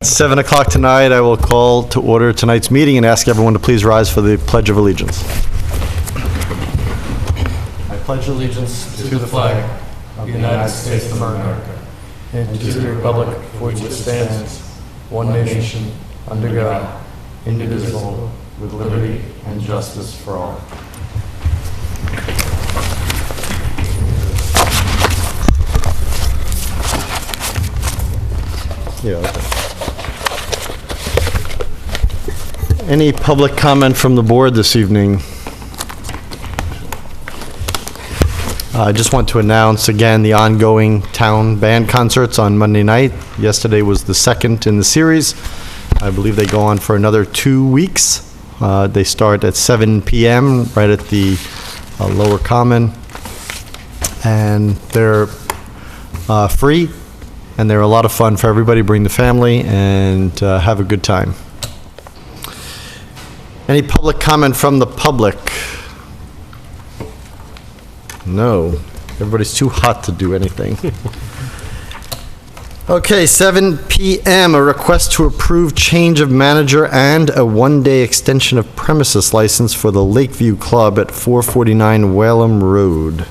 Seven o'clock tonight, I will call to order tonight's meeting and ask everyone to please rise for the Pledge of Allegiance. I pledge allegiance to the flag of the United States of America and to the republic for which it stands, one nation, under God, indivisible, with liberty and justice for all. Yeah, okay. Any public comment from the board this evening? I just want to announce again the ongoing town band concerts on Monday night. Yesterday was the second in the series. I believe they go on for another 2 weeks. They start at 7 p.m. right at the Lower Common. And they're free, and they're a lot of fun for everybody. Bring the family and have a good time. Any public comment from the public? No. Everybody's too hot to do anything. Okay, 7 p.m., a request to approve change of manager and a one-day extension of premises license for the Lakeview Club at 449 Whalum Road.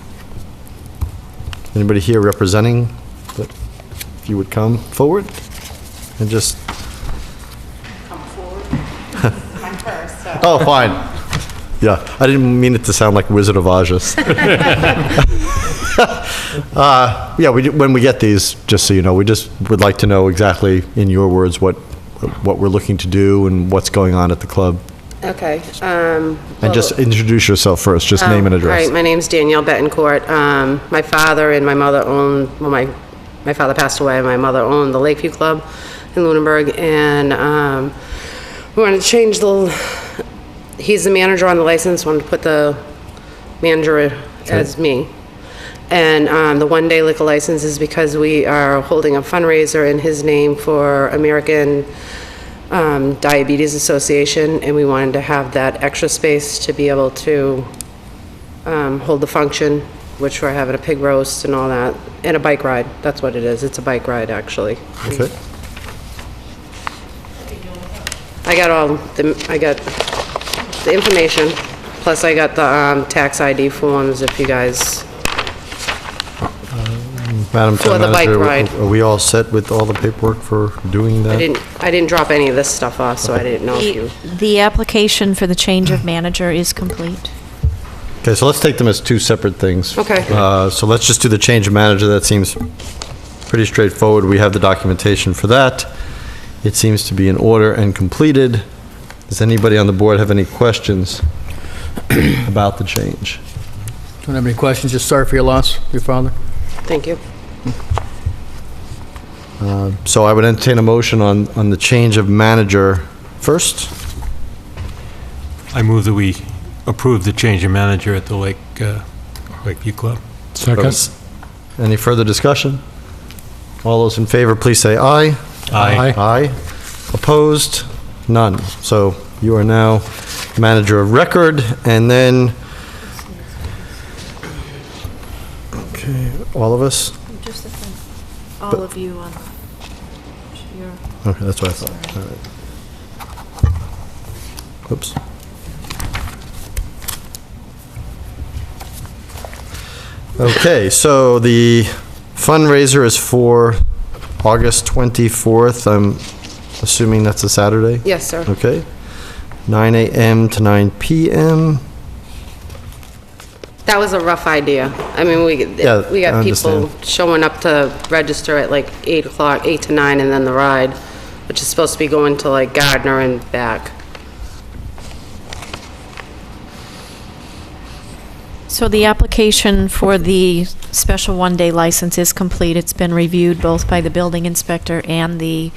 Anybody here representing? If you would come forward and just... Come forward. I'm first, so. Oh, fine. Yeah, I didn't mean it to sound like Wizard of Oz. Yeah, when we get these, just so you know, we just would like to know exactly, in your words, what we're looking to do and what's going on at the club. Okay. And just introduce yourself first, just name and address. Right, my name's Danielle Betancourt. My father and my mother owned, well, my father passed away, my mother owned the Lakeview Club in Lunenburg, and we wanted to change he's the manager on the license, wanted to put the manager as me. And the one-day liquor license is because we are holding a fundraiser in his name for American Diabetes Association, and we wanted to have that extra space to be able to hold the function, which we're having a pig roast and all that, and a bike ride. That's what it is. It's a bike ride, actually. Okay. I got the information, plus I got the tax ID forms if you guys... Madam For Town the bike Manager, ride. are we all set with all the paperwork for doing that? I didn't drop any of this stuff off, so I didn't know if you... The application for the change of manager is complete. Okay, so let's take them as two separate things. Okay. So let's just do the change of manager. That seems pretty straightforward. We have the documentation for that. It seems to be in order and completed. Does anybody on the board have any questions about the change? Don't have any questions? Just sorry for your loss, your father. Thank you. So I would entertain a motion on the change of manager first. I move that we approve the change of manager at the Lakeview Club. Second. Any further discussion? All those in favor, please say aye. Aye. Aye. Opposed? None. So you are now manager of record, and then... Okay, all of us? Just all of you on your... Okay, that's what I thought. All right. Oops. Okay, so the fundraiser is for August 24th. I'm assuming that's a Saturday? Yes, sir. Okay. 9 a.m. to 9 p.m. That was a rough idea. I mean, we Yeah, got I people understand. showing up to register at like 8 o'clock, 8 to 9, and then the ride, which is supposed to be going to like Gardner and back. So the application for the special one-day license is complete. It's been reviewed both by the building inspector and the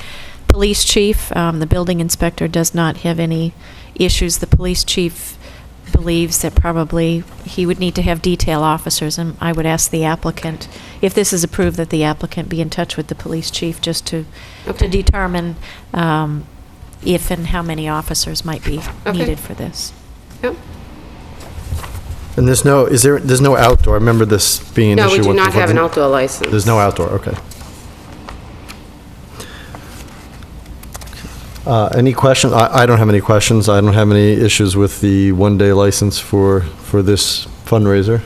police chief. The building inspector does not have any issues. The police chief believes that probably he would need to have detail officers, and I would ask the applicant, if this is approved, that the applicant be in touch with the police chief just to determine if and how many officers might be Okay. needed for this. Yep. And there's no outdoor? I remember this being an No, issue. we do with- not have an with- outdoor license. There's no outdoor, okay. Any questions? I don't have any questions. I don't have any issues with the one-day license for this fundraiser.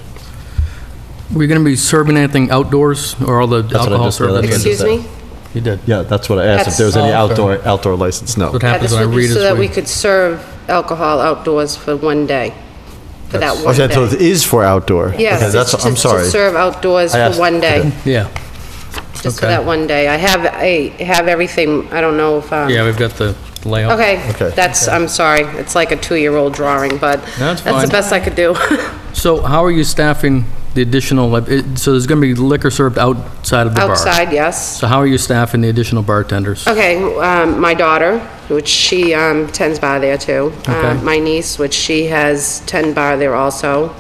Were you going to be serving anything outdoors, or all the what I alcohol just- yeah, serving? that's what I Excuse me? You did. Yeah, that's what I asked, if there was any That's- Oh, okay. outdoor license, no. What Yeah, happens this when I would be read so that we this? could serve alcohol outdoors for one day, for that one Okay, so it day. is for outdoor? Yes, Okay, that's, it's I'm to sorry. serve outdoors I for asked- one day, Yeah, just for okay. that one day. I have everything, I don't know if, yeah, we've got the layout. okay, Okay. that's, I'm sorry, it's like a 2-year-old drawing, but That's that's the fine. best I could do. So how are you staffing the additional, so there's going to be liquor served outside of the bar? Outside, yes. So how are you staffing the additional bartenders? Okay, my daughter, which she tends bar there too. Okay. My niece, which she has 10 bar there also.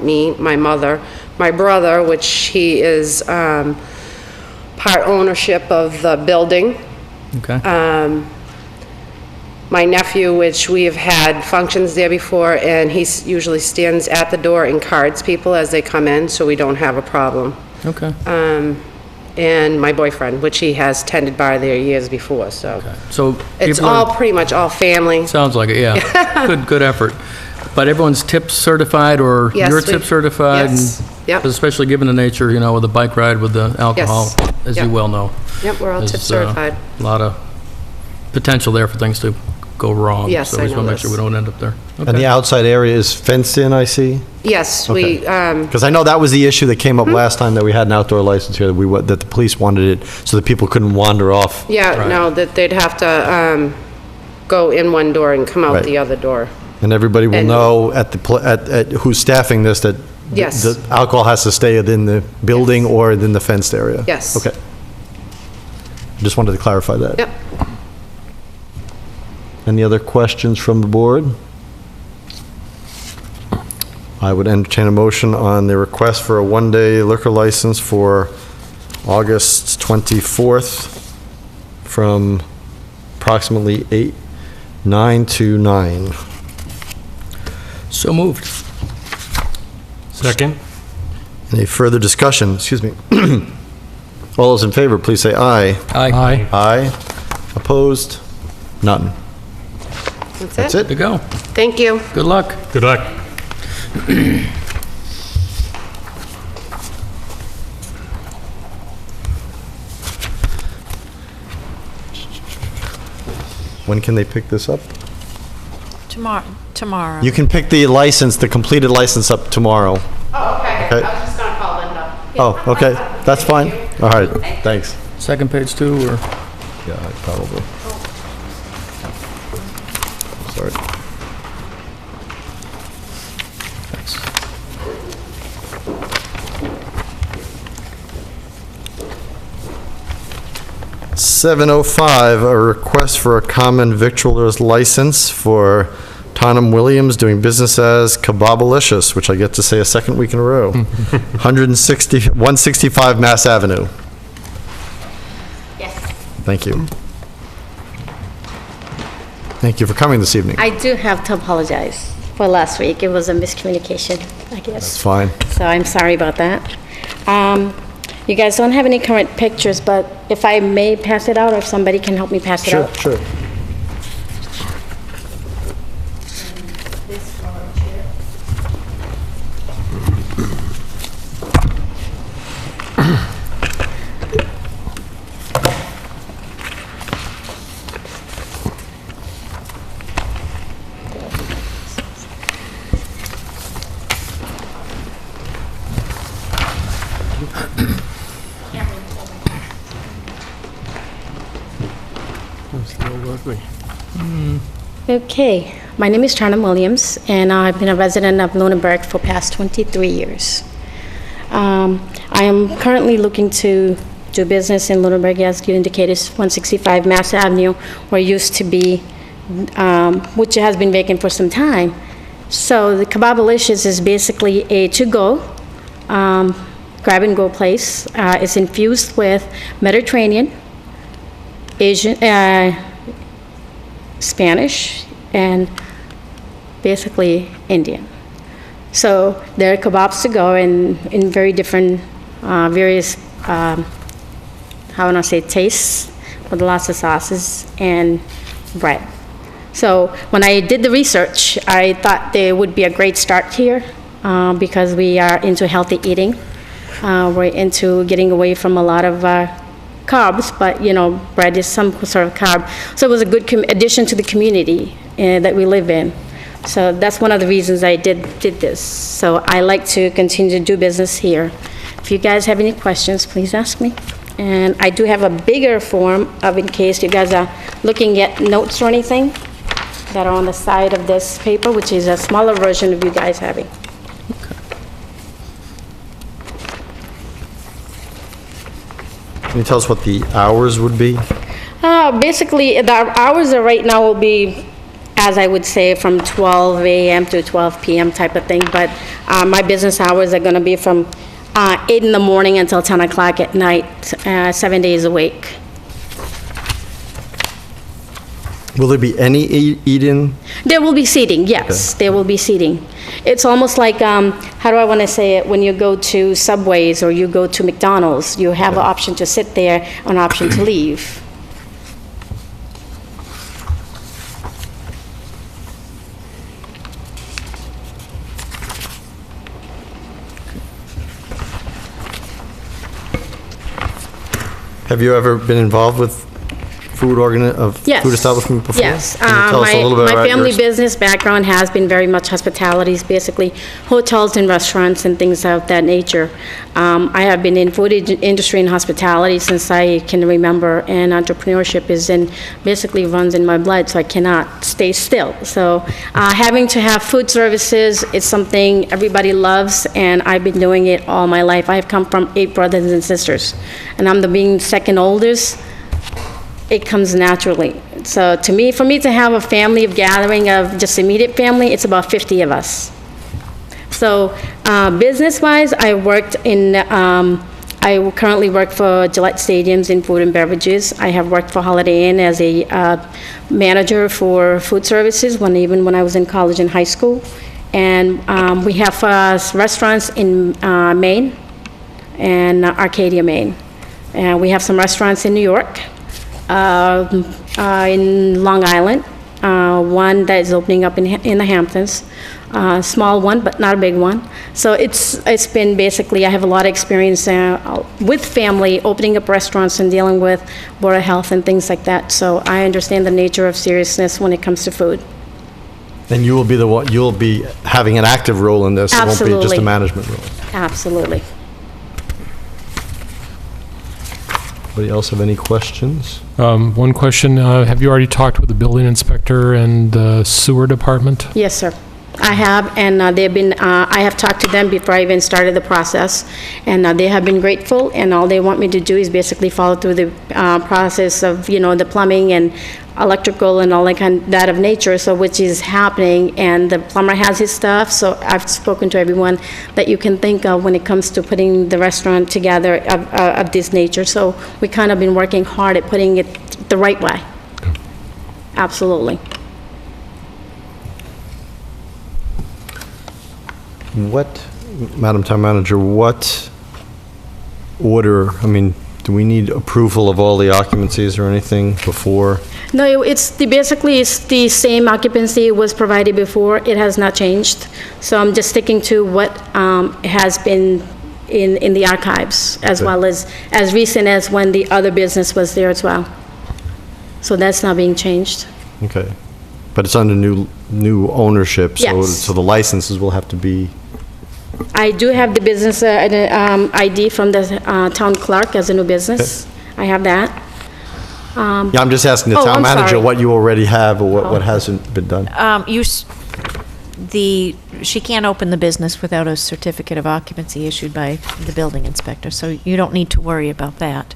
Me, my mother, my brother, which he is part ownership of the building. Okay, My nephew, which we have had functions there before, and he usually stands at the door and cards people as they come in, so we don't have a problem. okay. And my boyfriend, which he has tended bar there years before, so. So It's people are- all, pretty much all family. Sounds like it, yeah. Good effort. But everyone's tip certified, or Yes, you're we- tip certified? yes, and- yep. 'cause especially given the nature, with the bike ride with the alcohol, Yes, as you yep. well know. Yep, we're all There's, tip certified. A lot of potential there for things to go wrong. Yes, So I we just want know to make sure we this. don't end up there. And the Okay. outside area is fenced in, I see? Yes, we, Because I know that was the issue that came up last time that we had an outdoor license here, that the police wanted it so that people couldn't wander off. yeah, Right. no, that they'd have to go in one door and come out Right. the other door. And everybody will And- know at who's staffing this, that Yes. the alcohol has to stay within the building or in the fenced area? Yes. Okay. Just wanted to clarify that. Yep. Any other questions from the board? I would entertain a motion on the request for a one-day liquor license for August 24th from approximately 9 to 9. So moved. Second? Any further discussion? Excuse me. All those in favor, please say aye. Aye. Aye. Opposed? None. That's That's it. it? To go. Thank you. Good luck. Good luck. When can they pick this up? Tomorrow. You can pick the license, the completed license up tomorrow. Oh, okay. Okay. I was just gonna call Linda. Oh, okay, that's fine. All right, thanks. Second page too, or? Yeah, probably. Sorry. Thanks. .705, a request for a common victualer's license for Tonham Williams doing business as Kebabalicious, which I get to say a second week in a row. 165 Mass Avenue. Yes, Thank you. Thank you for coming this evening. I do have to apologize for last week. It was a miscommunication, I It's guess. fine. So I'm sorry about that. You guys don't have any current pictures, but if I may pass it out, or if somebody can help me pass it Sure, out. sure. Okay, my name is Charna Williams, and I've been a resident of Lunenburg for past 23 years. I am currently looking to do business in Lunenburg, as you indicated, 165 Mass Avenue, where it used to be, which has been vacant for some time. So the Kebabalicious is basically a to-go, grab-and-go place. It's infused with Mediterranean, Asian, Spanish, and basically Indian. So there are kebabs to go in very different, various, how would I say, tastes, with lots of sauces and bread. So when I did the research, I thought there would be a great start here because we are into healthy eating. We're into getting away from a lot of carbs, but bread is some sort of carb. So it was a good addition to the community that we live in. So that's one of the reasons I did this. So I like to continue to do business here. If you guys have any questions, please ask me. And I do have a bigger form of in case you guys are looking at notes or anything that are on the side of this paper, which is a smaller version of you guys having. Can you tell us what the hours would be? Basically, the hours are right now will be, as I would say, from 12 a.m. to 12 p.m. type of thing, but my business hours are going to be from 8 in the morning until 10 o'clock at night, 7 days a week. Will there be any eat-in? There will be seating, yes, there will be seating. It's almost like, how do I want to say it, when you go to Subways or you go to McDonald's, you have an option to sit there, an option to leave. Have you ever been involved with Yes. food establishment before? Yes. Can you tell us a little bit my about family yours? business background has been very much hospitalities, basically hotels and restaurants and things of that nature. I have been in food industry and hospitality since I can remember, and entrepreneurship basically runs in my blood, so I cannot stay still. So having to have food services is something everybody loves, and I've been doing it all my life. I have come from 8 brothers and sisters, and I'm being second oldest. It comes naturally. So for me to have a family of gathering of just immediate family, it's about 50 of us. So business-wise, I currently work for Gillette Stadiums in food and beverages. I have worked for Holiday Inn as a manager for food services, even when I was in college and high school. And we have restaurants in Maine and Arcadia, Maine. And we have some restaurants in New York. In Long Island, one that is opening up in the Hamptons, small one, but not a big one. So it's been basically, I have a lot of experience with family, opening up restaurants and dealing with Board of Health and things like that. So I understand the nature of seriousness when it comes to food. And you will be you'll be having an active role in this. Absolutely. It won't be just a management role. Absolutely. Anybody else have any questions? One question, have you already talked with the building inspector and the sewer department? Yes, sir. I have, and I have talked to them before I even started the process, and they have been grateful, and all they want me to do is basically follow through the process of, the plumbing and electrical and all that of nature, so which is happening, and the plumber has his stuff, so I've spoken to everyone that you can think of when it comes to putting the restaurant together of this nature, so we kind of been working hard at putting it the right way. Okay. Absolutely. Madam Town Manager, what order, do we need approval of all the occupancies or anything before? No, basically it's the same occupancy was provided before. It has not changed. So I'm just sticking to what has been in the archives, as Okay. well as recent as when the other business was there as well. So that's not being changed. Okay. But it's under new ownership, so Yes. so the licenses will have to be I do have the business ID from the town clerk as a new business. I have that. Yeah, I'm just asking the Oh, town I'm manager sorry. what you already have or what hasn't been done. She can't open the business without a certificate of occupancy issued by the building inspector, so you don't need to worry about that.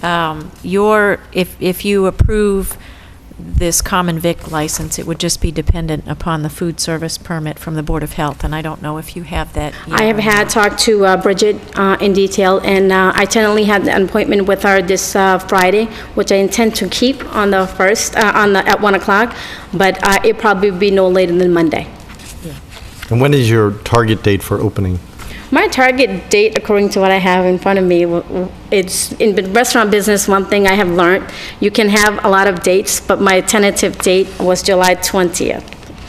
If you approve this common vic license, it would just be dependent upon the food service permit from the Board of Health, and I don't know if you have that yet. I have had talked to Bridget in detail, and I tentatively had an appointment with her this Friday, which I intend to keep on the 1st, at 1 o'clock, but it probably be no later than Monday. And when is your target date for opening? My target date, according to what I have in front of me, it's in the restaurant business, one thing I have learned, you can have a lot of dates, but my tentative date was July 20th,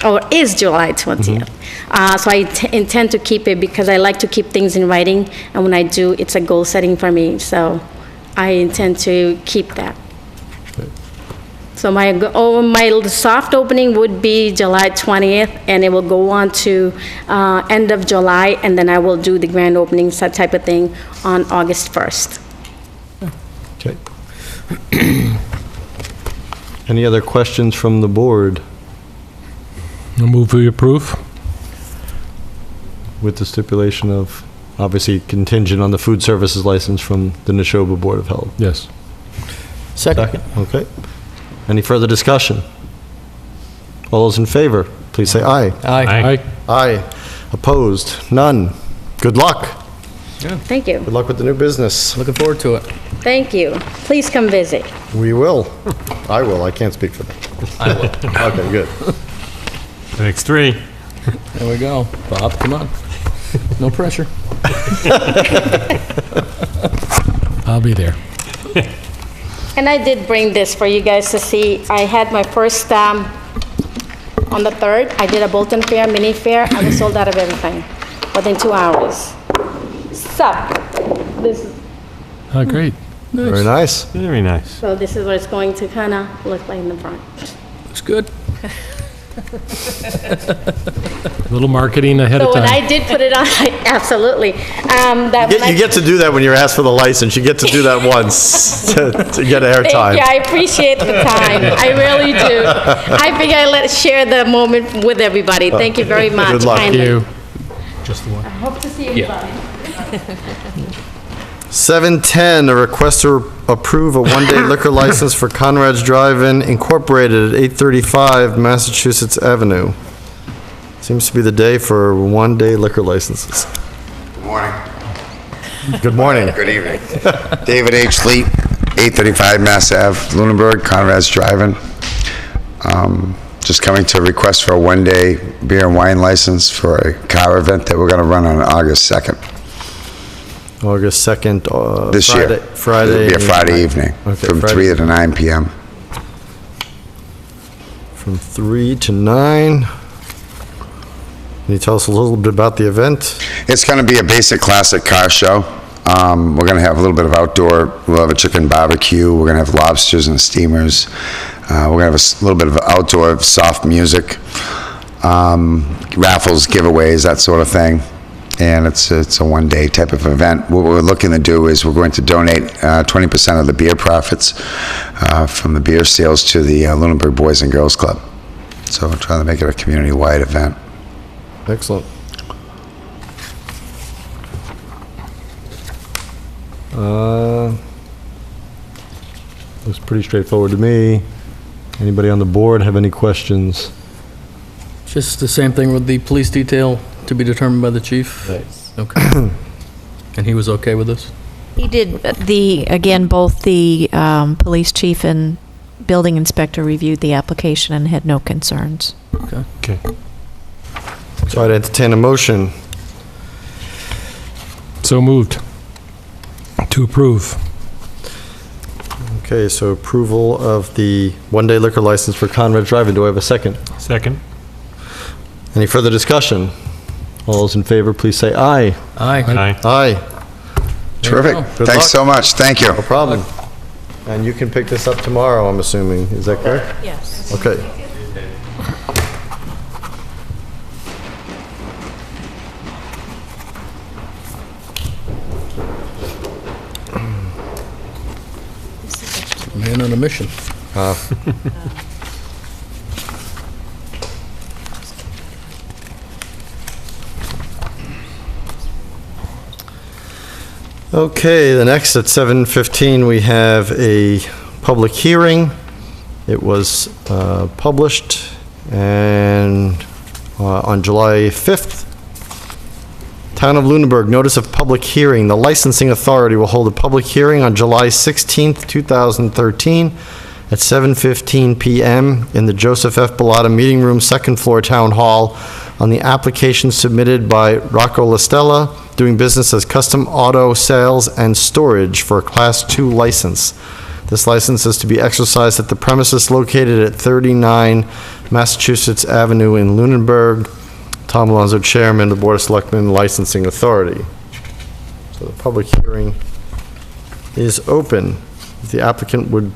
or is July 20th. So I intend to keep it because I like to keep things in writing, and when I do, it's a goal setting for me, so I intend to keep that. So my soft opening would be July 20th, and it will go on to end of July, and then I will do the grand opening type of thing on August 1st. Okay. Any other questions from the board I'll move we approve. with the stipulation of, obviously contingent on the food services license from the Neshoba Board of Health? Yes. Second. Okay. Any further discussion? All those in favor, please say aye. Aye. Aye. Opposed? None. Good luck. Thank you. Good luck with the new business. Looking forward to it. Thank you. Please come visit. We will. I will. I can't speak for them. I will. Okay, good. Next 3. There we go. Bob, come on. No pressure. I'll be there. And I did bring this for you guys to see. I had my first, on the 3rd, I did a Bolton Fair, mini fair. I was sold out of everything within 2 hours. So, this is, Great. Very nice. Very nice. so this is what it's going to kind of look like in the front. Looks good. A little marketing ahead So of when time. I did put it on, that when You get to do that when you're asked for the license. You get to do that once to get Thank airtime. you, I appreciate the time. I really do. I think share the moment with everybody. Thank you very much. Good luck. Thank kindly. you. Just the one. I hope to see everybody. 710, a request to approve a one-day liquor license for Conrad's Drive-In Incorporated at 835 Massachusetts Avenue. Seems to be the day for one-day liquor licenses. Good morning. Good morning. Good evening. David H. Leet, 835 Mass Ave, Lunenburg, Conrad's Drive-In. Just coming to request for a one-day beer and wine license for a car event that we're going to run on August 2nd, August 2nd, this year. Friday. It'll be a Friday evening, Okay, from Friday. 3 to 9 p.m. From 3 to 9. Can you tell us a little bit about the event? It's going to be a basic classic car show. We're going to have a little bit of outdoor, we'll have a chicken barbecue, we're going to have lobsters and steamers. We're going to have a little bit of outdoor soft music, raffles, giveaways, that sort of thing. And it's a one-day type of event. What we're looking to do is we're going to donate 20% of the beer profits from the beer sales to the Lunenburg Boys and Girls Club. So we're trying to make it a community-wide event. Excellent. Looks pretty straightforward to me. Anybody on the board have any questions? Just the same thing with the police detail to be determined by the chief? Okay. And he was okay with this? He did, again, both the police chief and building inspector reviewed the application and had no concerns. Okay. Okay. So I'd entertain a motion. So moved. To approve. Okay, so approval of the one-day liquor license for Conrad Drive-In. Do I have a second? Second. Any further discussion? All those in favor, please say aye. Aye. Aye. Aye. Terrific. Good Thanks luck. so much. Thank you. No problem. And you can pick this up tomorrow, I'm assuming. Is that correct? Yes. Okay. Man on a mission. Okay, the next at 7:15, we have a public hearing. It was published and on July 5th. Town of Lunenburg, notice of public hearing. The licensing authority will hold a public hearing on July 16th, 2013 at 7:15 PM in the Joseph F. Bellata Meeting Room, second floor, Town Hall, on the application submitted by Rocco LaStella, doing business as Custom Auto Sales and Storage for a Class II license. This license is to be exercised at the premises located at 39 Massachusetts Avenue in Lunenburg. Tom Alonso, Chairman of the Board of Selectmen Licensing Authority. So the public hearing is open. If the applicant would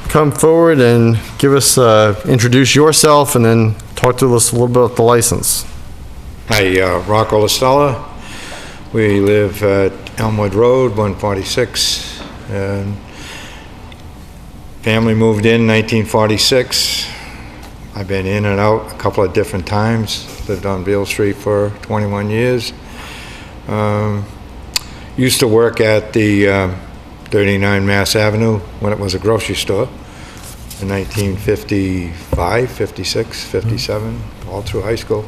come forward and give us, introduce yourself and then talk to us a little bit about the license. Hi, Rocco LaStella. We live at Elmwood Road, 146. And family moved in 1946. I've been in and out a couple of different times. Lived on Beale Street for 21 years. Used to work at the 39 Mass Avenue when it was a grocery store in 1955, 56, 57, all through high school.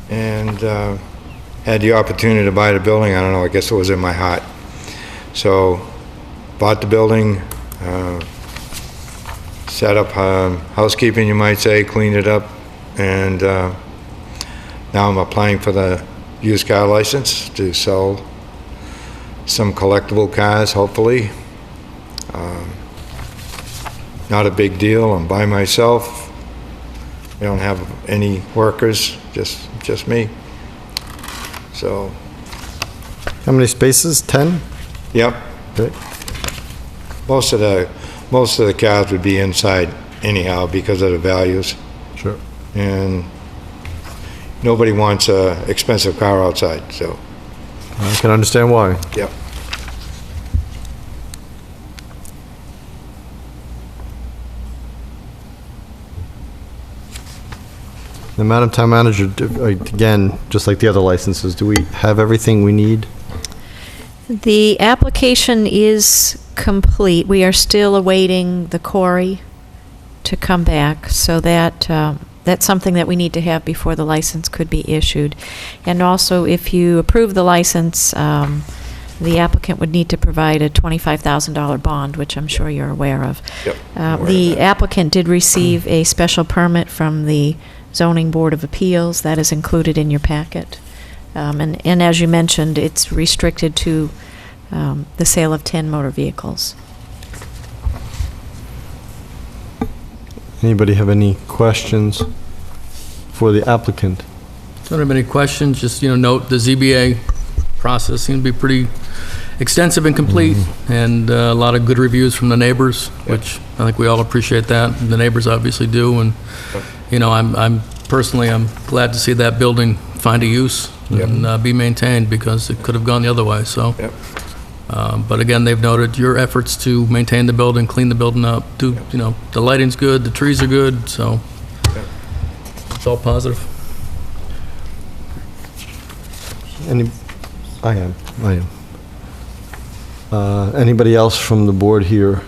And had the opportunity to buy the building. I don't know, I guess it was in my heart. So bought the building, set up housekeeping, you might say, cleaned it up, and now I'm applying for the used car license to sell some collectible cars, hopefully. Not a big deal. I'm by myself. I don't have any workers, just me. So. How many spaces? 10? Yep. Okay. Most of the cars would be inside anyhow because of the values. Sure. And nobody wants a expensive car outside, so. I can understand why. Yep. The Madam Town Manager, again, just like the other licenses, do we have everything we need? The application is complete. We are still awaiting the quarry to come back, so that that's something that we need to have before the license could be issued. And also, if you approve the license, the applicant would need to provide a $25,000 bond, which I'm sure you're aware of. Yep. The applicant did receive a special permit from the Zoning Board of Appeals. That is included in your packet. And as you mentioned, it's restricted to the sale of 10 motor vehicles. Anybody have any questions for the applicant? Don't have any questions, just, note the ZBA process seemed to be pretty extensive and complete, and a lot of good reviews from the neighbors, which I think we all appreciate that. The neighbors obviously do, and, I'm personally glad to see that building find a use and be maintained, because it could have gone the other way, so. Yep. But again, they've noted your efforts to maintain the building, clean the building up, the lighting's good, the trees are good, so it's all positive. I am. Anybody else from the board here?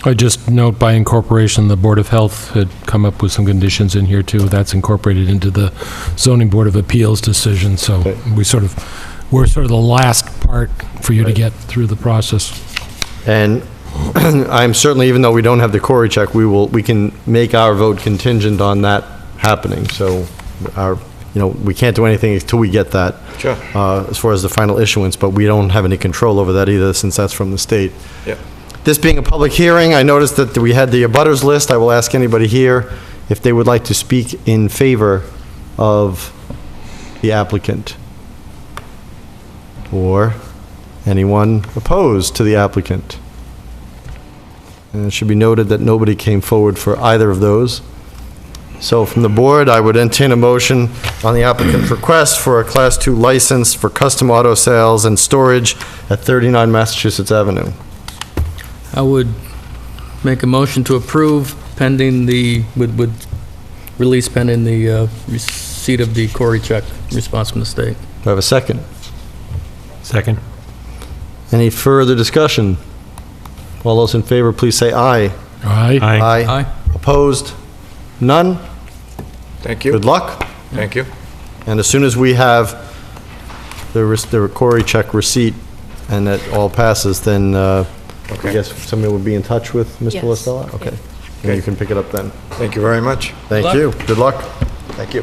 I just note by incorporation, the Board of Health had come up with some conditions in here too. That's incorporated into the Zoning Board of Appeals decision, so Okay. we're sort of the last part for you to get through the process. And I'm certainly, even though we don't have the Cory check, we can make our vote contingent on that happening. So we can't do anything until we get that. Sure. As far as the final issuance, but we don't have any control over that either, since that's from the state. Yep. This being a public hearing, I noticed that we had the abutters list. I will ask anybody here if they would like to speak in favor of the applicant, or anyone opposed to the applicant. And it should be noted that nobody came forward for either of those. So from the board, I would entertain a motion on the applicant's request for a Class II license for custom auto sales and storage at 39 Massachusetts Avenue. I would make a motion to approve pending with release pending the receipt of the Corey check response from the state. Do I have a second? Second. Any further discussion? All those in favor, please say aye. Aye. Aye. Aye. Opposed? None? Thank you. Good luck. Thank you. And as soon as we have the Corey check receipt and that all passes, then I Okay. guess somebody will be in touch with Mr. Yes. Listella? Okay. And you can pick it up then. Thank you very much. Thank luck. you. Good luck. Thank you.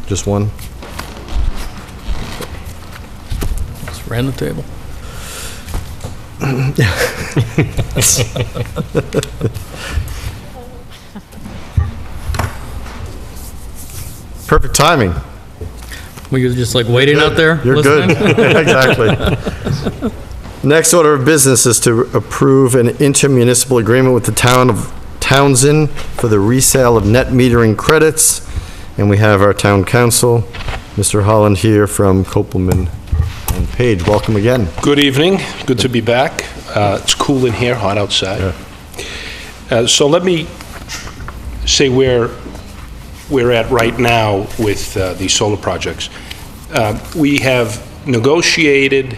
Just one? Just ran the table. Perfect timing. Were you just like waiting out there? You're good. listening? Exactly. Next order of business is to approve an intermunicipal agreement with the town of Townsend for the resale of net metering credits. And we have our town council, Mr. Holland, here from Copeland and Page. Welcome again. Good evening. Good to be back. It's cool in here, hot outside. So let me say where we're at right now with these solar projects. We have negotiated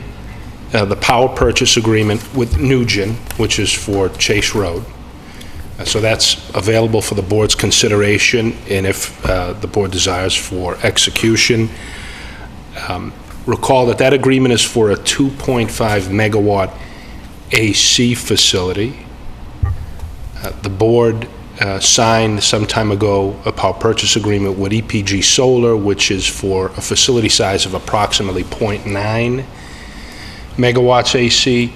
the power purchase agreement with Nugent, which is for Chase Road. So that's available for the board's consideration, and if the board desires for execution. Recall that agreement is for a 2.5 megawatt AC facility. The board signed some time ago a power purchase agreement with EPG Solar, which is for a facility size of approximately 0.9 megawatts AC.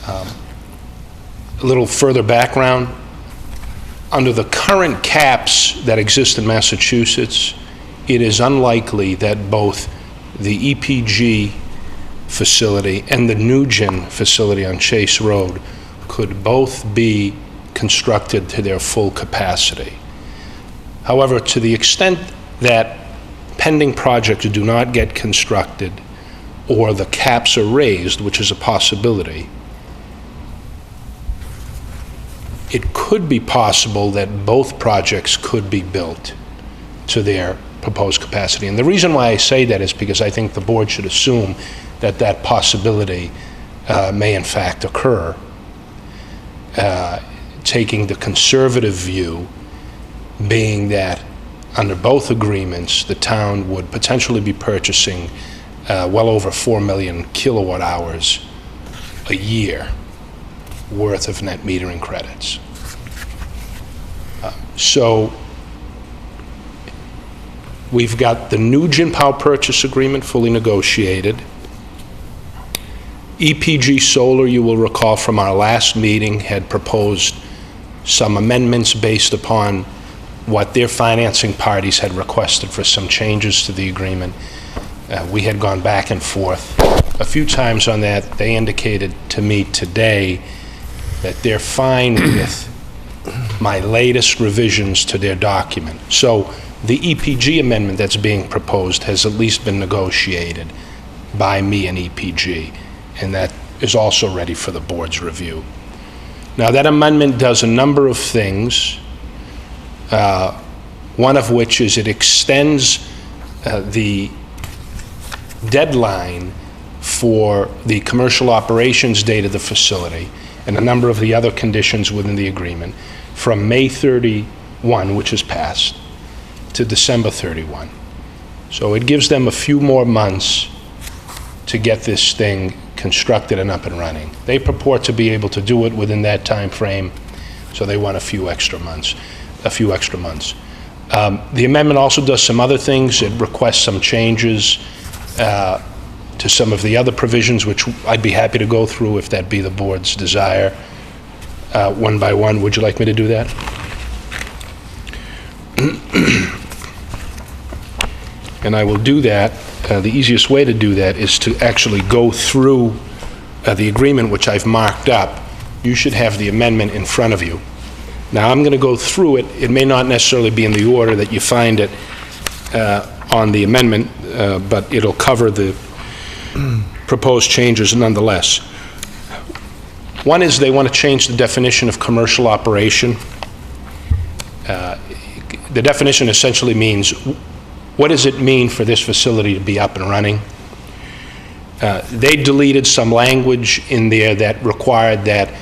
A little further background. Under the current caps that exist in Massachusetts, it is unlikely that both the EPG facility and the Nugent facility on Chase Road could both be constructed to their full capacity. However, to the extent that pending projects do not get constructed or the caps are raised, which is a possibility, it could be possible that both projects could be built to their proposed capacity. And the reason why I say that is because I think the board should assume that that possibility may in fact occur, taking the conservative view being that under both agreements, the town would potentially be purchasing well over 4 million kilowatt hours a year worth of net metering credits. So we've got the Nugent power purchase agreement fully negotiated. EPG Solar, you will recall from our last meeting, had proposed some amendments based upon what their financing parties had requested for some changes to the agreement. We had gone back and forth a few times on that. They indicated to me today that they're fine with my latest revisions to their document. So the EPG amendment that's being proposed has at least been negotiated by me and EPG, and that is also ready for the board's review. Now, that amendment does a number of things, one of which is it extends the deadline for the commercial operations date of the facility and a number of the other conditions within the agreement from May 31, which is passed, to December 31. So it gives them a few more months to get this thing constructed and up and running. They purport to be able to do it within that time frame, so they want a few extra months. The amendment also does some other things. It requests some changes to some of the other provisions, which I'd be happy to go through if that be the board's desire, one by one. Would you like me to do that? And I will do that. The easiest way to do that is to actually go through the agreement, which I've marked up. You should have the amendment in front of you. Now, I'm going to go through it. It may not necessarily be in the order that you find it on the amendment, but it'll cover the proposed changes nonetheless. One is they want to change the definition of commercial operation. The definition essentially means, what does it mean for this facility to be up and running? They deleted some language in there that required that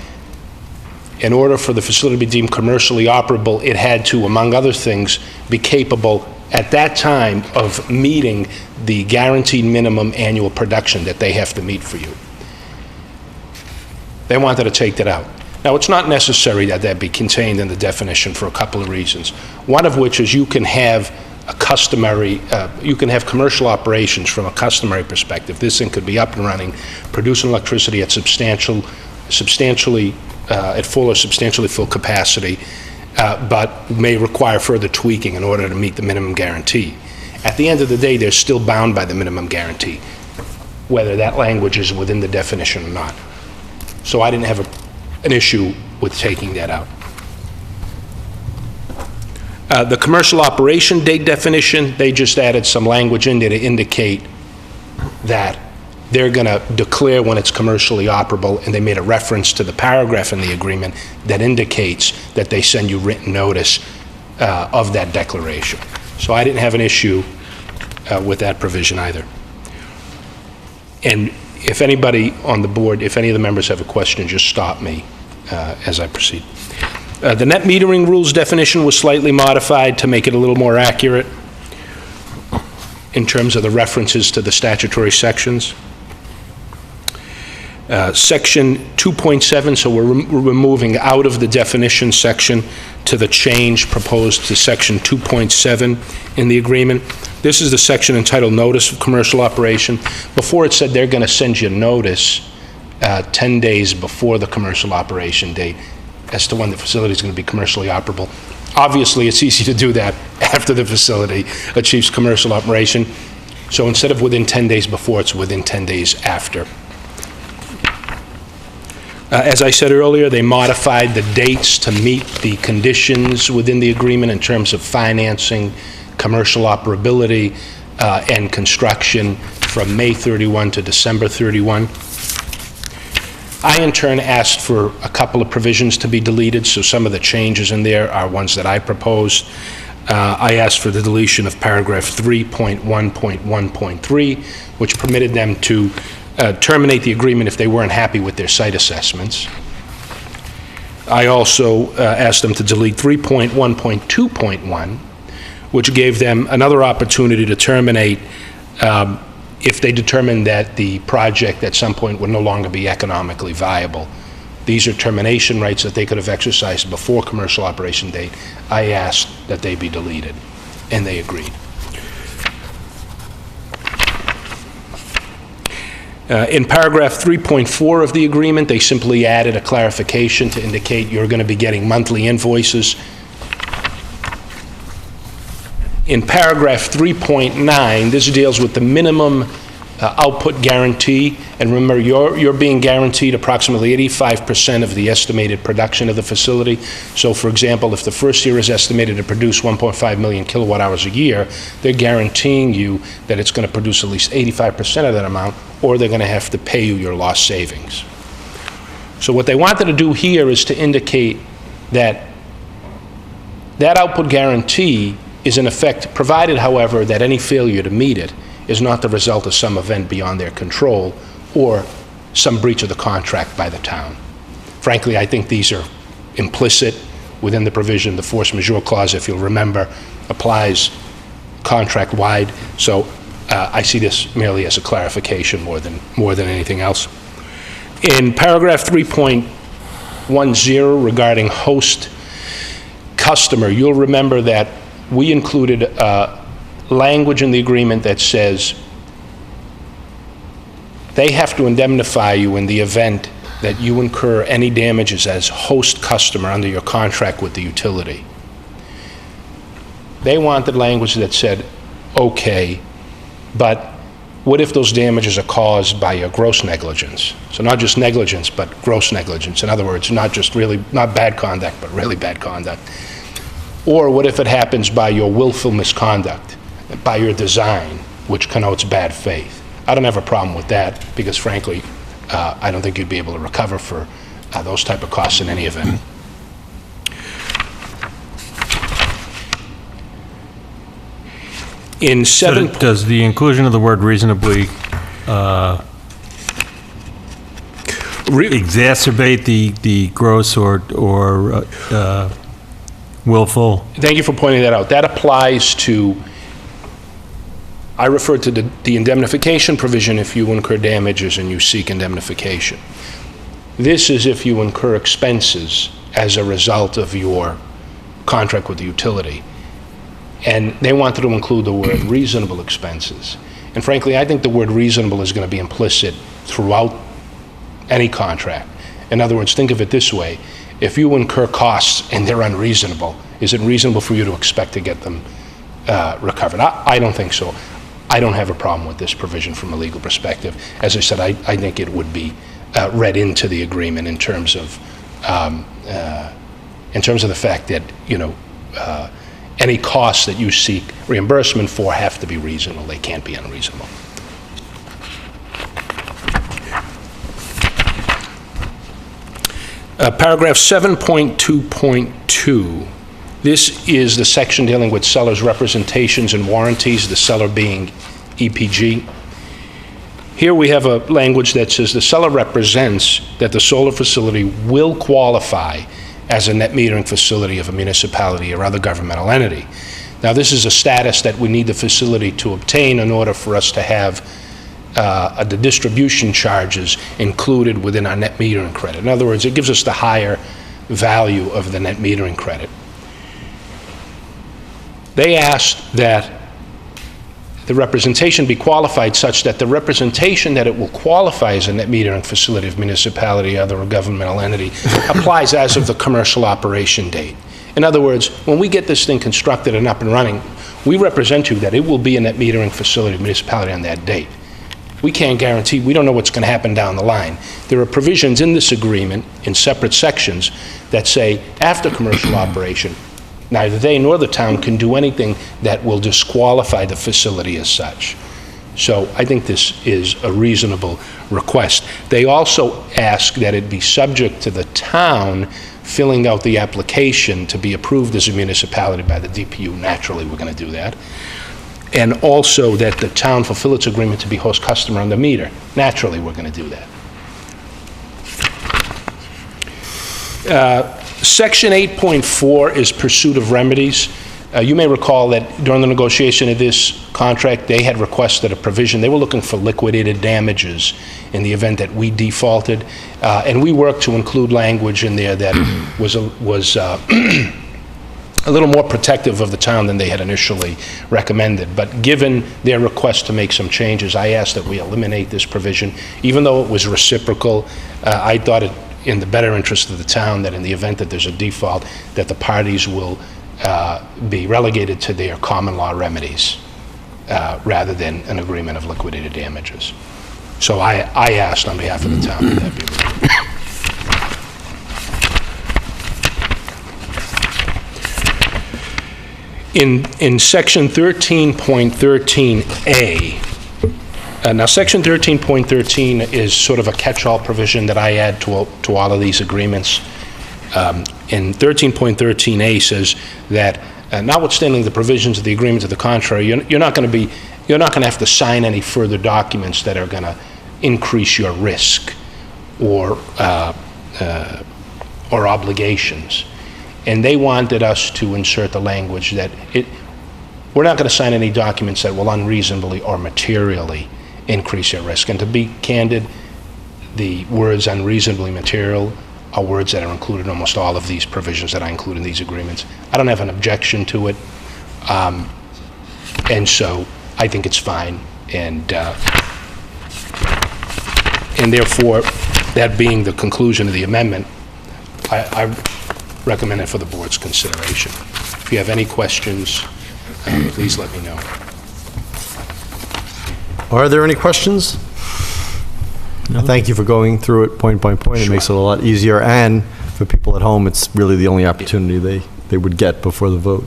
in order for the facility to be deemed commercially operable, it had to, among other things, be capable at that time of meeting the guaranteed minimum annual production that they have to meet for you. They wanted to take that out. Now, it's not necessary that that be contained in the definition for a couple of reasons. One of which is you can have a customary, you can have commercial operations from a customary perspective. This thing could be up and running, producing electricity at substantially full or substantially full capacity, but may require further tweaking in order to meet the minimum guarantee. At the end of the day, they're still bound by the minimum guarantee, whether that language is within the definition or not. So I didn't have an issue with taking that out. The commercial operation date definition, they just added some language in there to indicate that they're going to declare when it's commercially operable, and they made a reference to the paragraph in the agreement that indicates that they send you written notice of that declaration. So I didn't have an issue with that provision either. And if anybody on the board, if any of the members have a question, just stop me as I proceed. The net metering rules definition was slightly modified to make it a little more accurate in terms of the references to the statutory sections. Section 2.7, so we're moving out of the definition section to the change proposed to section 2.7 in the agreement. This is the section entitled Notice of Commercial Operation. Before it said they're going to send you notice 10 days before the commercial operation date as to when the facility is going to be commercially operable. Obviously, it's easy to do that after the facility achieves commercial operation. So instead of within 10 days before, it's within 10 days after. As I said earlier, they modified the dates to meet the conditions within the agreement in terms of financing, commercial operability, and construction from May 31 to December 31. I, in turn, asked for a couple of provisions to be deleted, so some of the changes in there are ones that I proposed. I asked for the deletion of paragraph 3.1.1.3, which permitted them to terminate the agreement if they weren't happy with their site assessments. I also asked them to delete 3.1.2.1, which gave them another opportunity to terminate if they determined that the project at some point would no longer be economically viable. These are termination rights that they could have exercised before commercial operation date. I asked that they be deleted, and they agreed. In paragraph 3.4 of the agreement, they simply added a clarification to indicate you're going to be getting monthly invoices. In paragraph 3.9, this deals with the minimum output guarantee, and remember, you're being guaranteed approximately 85% of the estimated production of the facility. So, for example, if the first year is estimated to produce 1.5 million kilowatt hours a year, they're guaranteeing you that it's going to produce at least 85% of that amount, or they're going to have to pay you your lost savings. So what they wanted to do here is to indicate that that output guarantee is in effect provided, however, that any failure to meet it is not the result of some event beyond their control or some breach of the contract by the town. Frankly, I think these are implicit within the provision. The force majeure clause, if you'll remember, applies contract-wide. So I see this merely as a clarification more than anything else. In paragraph 3.10 regarding host customer, you'll remember that we included language in the agreement that says they have to indemnify you in the event that you incur any damages as host customer under your contract with the utility. They wanted language that said, okay, but what if those damages are caused by your gross negligence? So not just negligence, but gross negligence. In other words, not bad conduct, but really bad conduct. Or what if it happens by your willful misconduct, by your design, which connotes bad faith? I don't have a problem with that because, frankly, I don't think you'd be able to recover for those type of costs in any event. In So does the inclusion of the word reasonably exacerbate the gross or willful? Thank you for pointing that out. That applies to, I refer to the indemnification provision if you incur damages and you seek indemnification. This is if you incur expenses as a result of your contract with the utility. And they wanted to include the word reasonable expenses. And frankly, I think the word reasonable is going to be implicit throughout any contract. In other words, think of it this way. If you incur costs and they're unreasonable, is it reasonable for you to expect to get them recovered? I don't think so. I don't have a problem with this provision from a legal perspective. As I said, I think it would be read into the agreement in terms of the fact that, you know, any costs that you seek reimbursement for have to be reasonable. They can't be unreasonable. Paragraph 7.2.2. This is the section dealing with seller's representations and warranties, the seller being EPG. Here we have a language that says the seller represents that the solar facility will qualify as a net metering facility of a municipality or other governmental entity. Now, this is a status that we need the facility to obtain in order for us to have the distribution charges included within our net metering credit. In other words, it gives us the higher value of the net metering credit. They asked that the representation be qualified such that the representation that it will qualify as a net metering facility of municipality or other governmental entity applies as of the commercial operation date. In other words, when we get this thing constructed and up and running, we represent you that it will be a net metering facility of municipality on that date. We can't guarantee, we don't know what's going to happen down the line. There are provisions in this agreement in separate sections that say after commercial operation, neither they nor the town can do anything that will disqualify the facility as such. So I think this is a reasonable request. They also ask that it be subject to the town filling out the application to be approved as a municipality by the DPU. Naturally, we're going to do that. And also that the town fulfill its agreement to be host customer on the meter. Naturally, we're going to do that. Section 8.4 is pursuit of remedies. You may recall that during the negotiation of this contract, they had requested a provision. They were looking for liquidated damages in the event that we defaulted. And we worked to include language in there that was a little more protective of the town than they had initially recommended. But given their request to make some changes, I asked that we eliminate this provision. Even though it was reciprocal, I thought it in the better interest of the town that in the event that there's a default, that the parties will be relegated to their common law remedies rather than an agreement of liquidated damages. So I asked on behalf of the town that that be removed. In section 13.13A, now section 13.13 is sort of a catch-all provision that I add to all of these agreements. And 13.13A says that notwithstanding the provisions of the agreement to the contrary, you're not going to have to sign any further documents that are going to increase your risk or obligations. And they wanted us to insert the language that we're not going to sign any documents that will unreasonably or materially increase your risk. And to be candid, the words unreasonably material are words that are included in almost all of these provisions that I include in these agreements. I don't have an objection to it, and so I think it's fine. And therefore, that being the conclusion of the amendment, I recommend it for the board's consideration. If you have any questions, please let me know. Are there any questions? No. Thank you for going through it point by point. It makes it a lot easier, and for people at home, it's really the only opportunity they would get before the vote.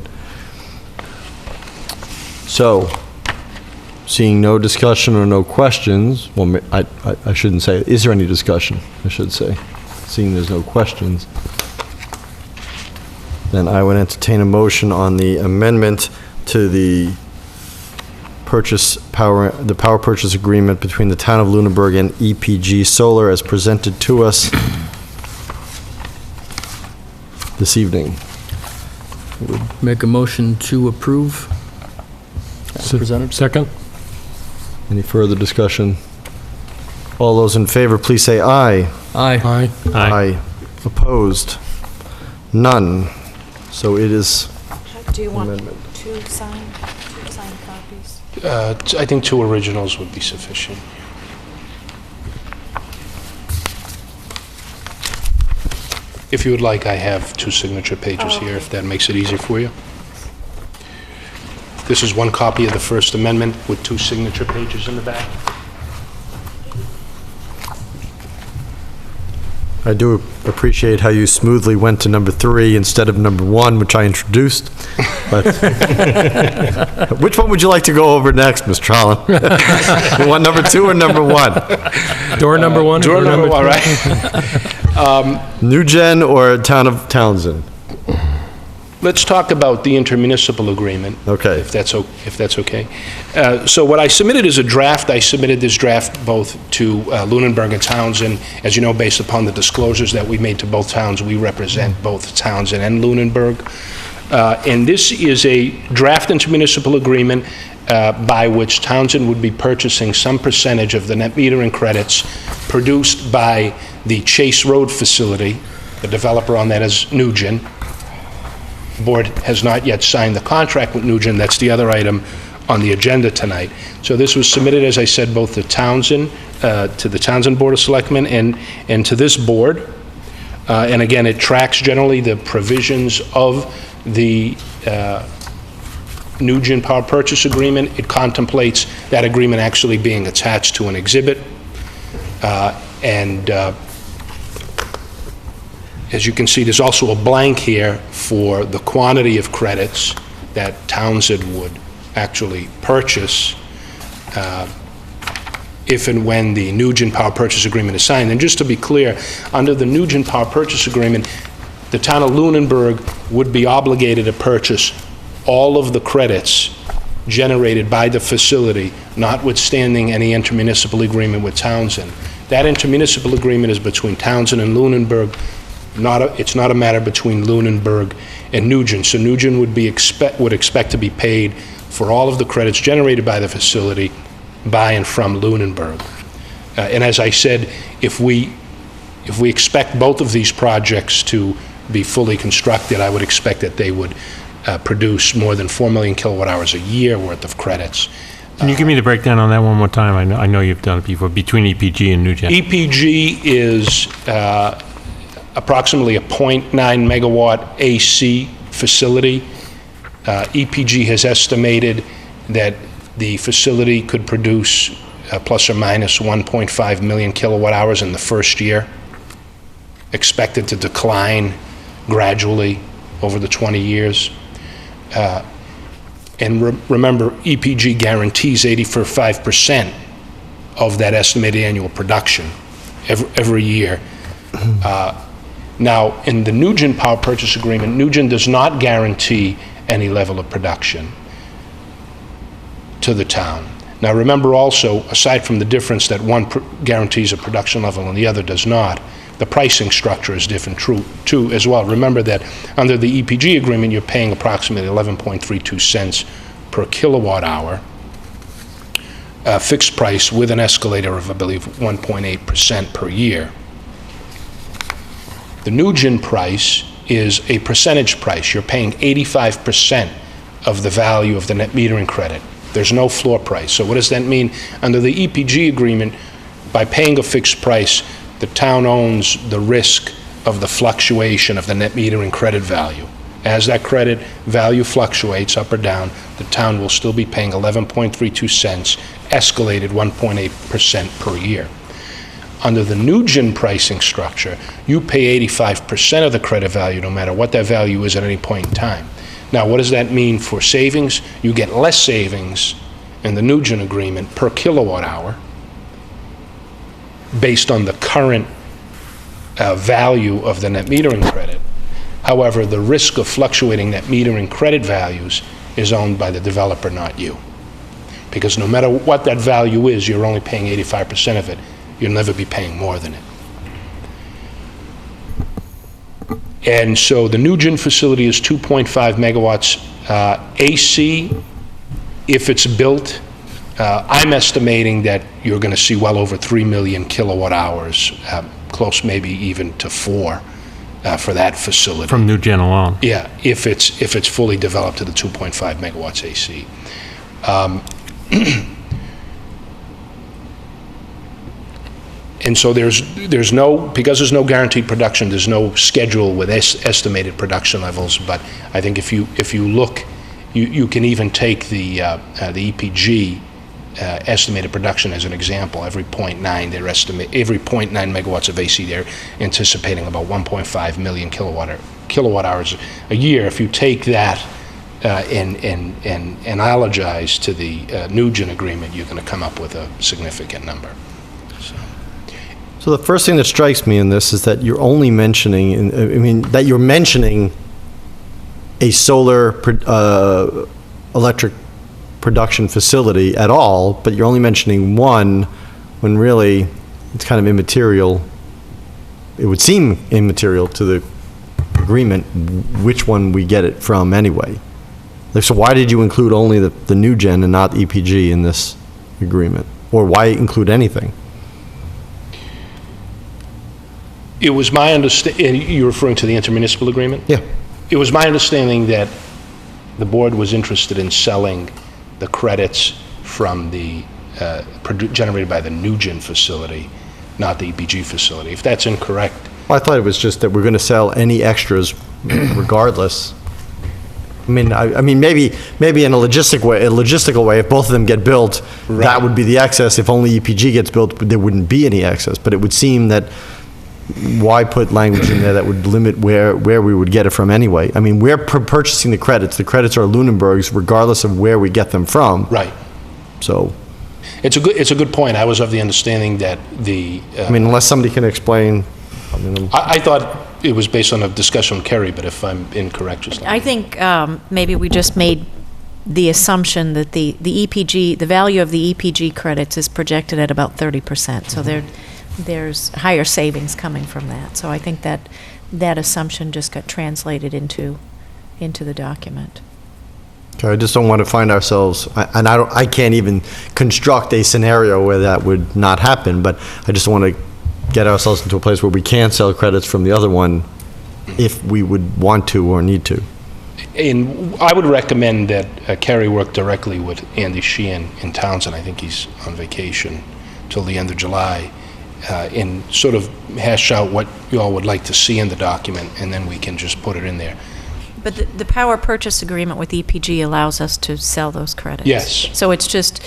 So, seeing no discussion or no questions, well, I shouldn't say, is there any discussion, I should say. seeing there's no questions, then I would entertain a motion on the amendment to the power purchase agreement between the town of Lunenburg and EPG Solar as presented to us this evening. Make a motion to approve as presented. Second? Any further discussion? All those in favor, please say aye. Aye. Aye. Opposed? None. So it is Do you want amendment. two signed copies? I think 2 originals would be sufficient. If you would like, I have 2 signature pages here, if that makes it easier for you. This is one copy of the First Amendment with 2 signature pages in the back. I do appreciate how you smoothly went to number 3 instead of number 1, which I introduced. But which one would you like to go over next, Mr. Holland? You want number 2 or number 1? Door number 1? Door number 1, right? Nugent or Town of Townsend? Let's talk about the intermunicipal agreement. Okay. If that's okay. So what I submitted is a draft. I submitted this draft both to Lunenburg and Townsend. As you know, based upon the disclosures that we made to both towns, we represent both Townsend and Lunenburg. And this is a draft intermunicipal agreement by which Townsend would be purchasing some percentage of the net metering credits produced by the Chase Road facility. The developer on that is Nugent. The board has not yet signed the contract with Nugent. That's the other item on the agenda tonight. So this was submitted, as I said, both to Townsend, to the Townsend Board of Selectmen and to this board. And again, it tracks generally the provisions of the Nugent Power Purchase Agreement. It contemplates that agreement actually being attached to an exhibit. As you can see, there's also a blank here for the quantity of credits that Townsend would actually purchase if and when the Nugent Power Purchase Agreement is signed. And just to be clear, under the Nugent Power Purchase Agreement, the town of Lunenburg would be obligated to purchase all of the credits generated by the facility, notwithstanding any intermunicipal agreement with Townsend. That intermunicipal agreement is between Townsend and Lunenburg. It's not a matter between Lunenburg and Nugent. So Nugent would expect to be paid for all of the credits generated by the facility by and from Lunenburg. And as I said, if we expect both of these projects to be fully constructed, I would expect that they would produce more than 4 million kilowatt hours a year worth of credits. Can you give me the breakdown on that one more time? I know you've done it before, between EPG and Nugent. EPG is approximately a 0.9 megawatt AC facility. EPG has estimated that the facility could produce plus or minus 1.5 million kilowatt hours in the first year, expected to decline gradually over the 20 years. And remember, EPG guarantees 85% of that estimated annual production every year. Now, in the Nugent Power Purchase Agreement, Nugent does not guarantee any level of production to the town. Now, remember also, aside from the difference that one guarantees a production level and the other does not, the pricing structure is different too as well. Remember that under the EPG agreement, you're paying approximately 11.32 cents per kilowatt hour, fixed price with an escalator of, I believe, 1.8% per year. The Nugent price is a percentage price. You're paying 85% of the value of the net metering credit. There's no floor price. So what does that mean? Under the EPG agreement, by paying a fixed price, the town owns the risk of the fluctuation of the net metering credit value. As that credit value fluctuates up or down, the town will still be paying 11.32 cents, escalated 1.8% per year. Under the Nugent pricing structure, you pay 85% of the credit value, no matter what that value is at any point in time. Now, what does that mean for savings? You get less savings in the Nugent agreement per kilowatt hour based on the current value of the net metering credit. However, the risk of fluctuating net metering credit values is owned by the developer, not you. Because no matter what that value is, you're only paying 85% of it. You'll never be paying more than it. And so the Nugent facility is 2.5 megawatts AC. If it's built, I'm estimating that you're going to see well over 3 million kilowatt hours, close maybe even to 4 for that facility. From Nugent alone? Yeah, if it's fully developed to the 2.5 megawatts AC. And so there's no, because there's no guaranteed production, there's no schedule with estimated production levels. But I think if you look, you can even take the EPG estimated production as an example. Every 0.9 megawatts of AC, they're anticipating about 1.5 million kilowatt hours a year. If you take that and analogize to the Nugent agreement, you're going to come up with a significant number. So the first thing that strikes me in this is that you're only mentioning, that you're mentioning a solar electric production facility at all, but you're only mentioning one when really it's kind of immaterial. It would seem immaterial to the agreement which one we get it from anyway. Like, so why did you include only the Nugen and not EPG in this agreement? Or why include anything? It was my understanding, you're referring to the intermunicipal agreement? Yeah. It was my understanding that the board was interested in selling the credits from the, generated by the Nugent facility, not the EPG facility. If that's incorrect. Well, I thought it was just that we're going to sell any extras regardless. I mean, maybe in a logistical way, if both of them get built, Right. That would be the excess. If only EPG gets built, there wouldn't be any excess. But it would seem that why put language in there that would limit where we would get it from anyway? I mean, we're purchasing the credits. The credits are Lunenburg's regardless of where we get them from. Right. So, It's a good point. I was of the understanding that the... I mean, unless somebody can explain. I thought it was based on a discussion with Kerry, but if I'm incorrect, just let me I think maybe we just made the assumption that the EPG, the value of the EPG credits is projected at about 30%. So there's higher savings coming from that. So I think that assumption just got translated into the document. Okay, I just don't want to find ourselves, and I can't even construct a scenario where that would not happen, but I just want to get ourselves into a place where we can sell credits from the other one if we would want to or need to. And I would recommend that Kerry work directly with Andy Sheehan in Townsend. I think he's on vacation till the end of July, and sort of hash out what you all would like to see in the document, and then we can just put it in there. But the power purchase agreement with EPG allows us to sell those credits. Yes. So it's just,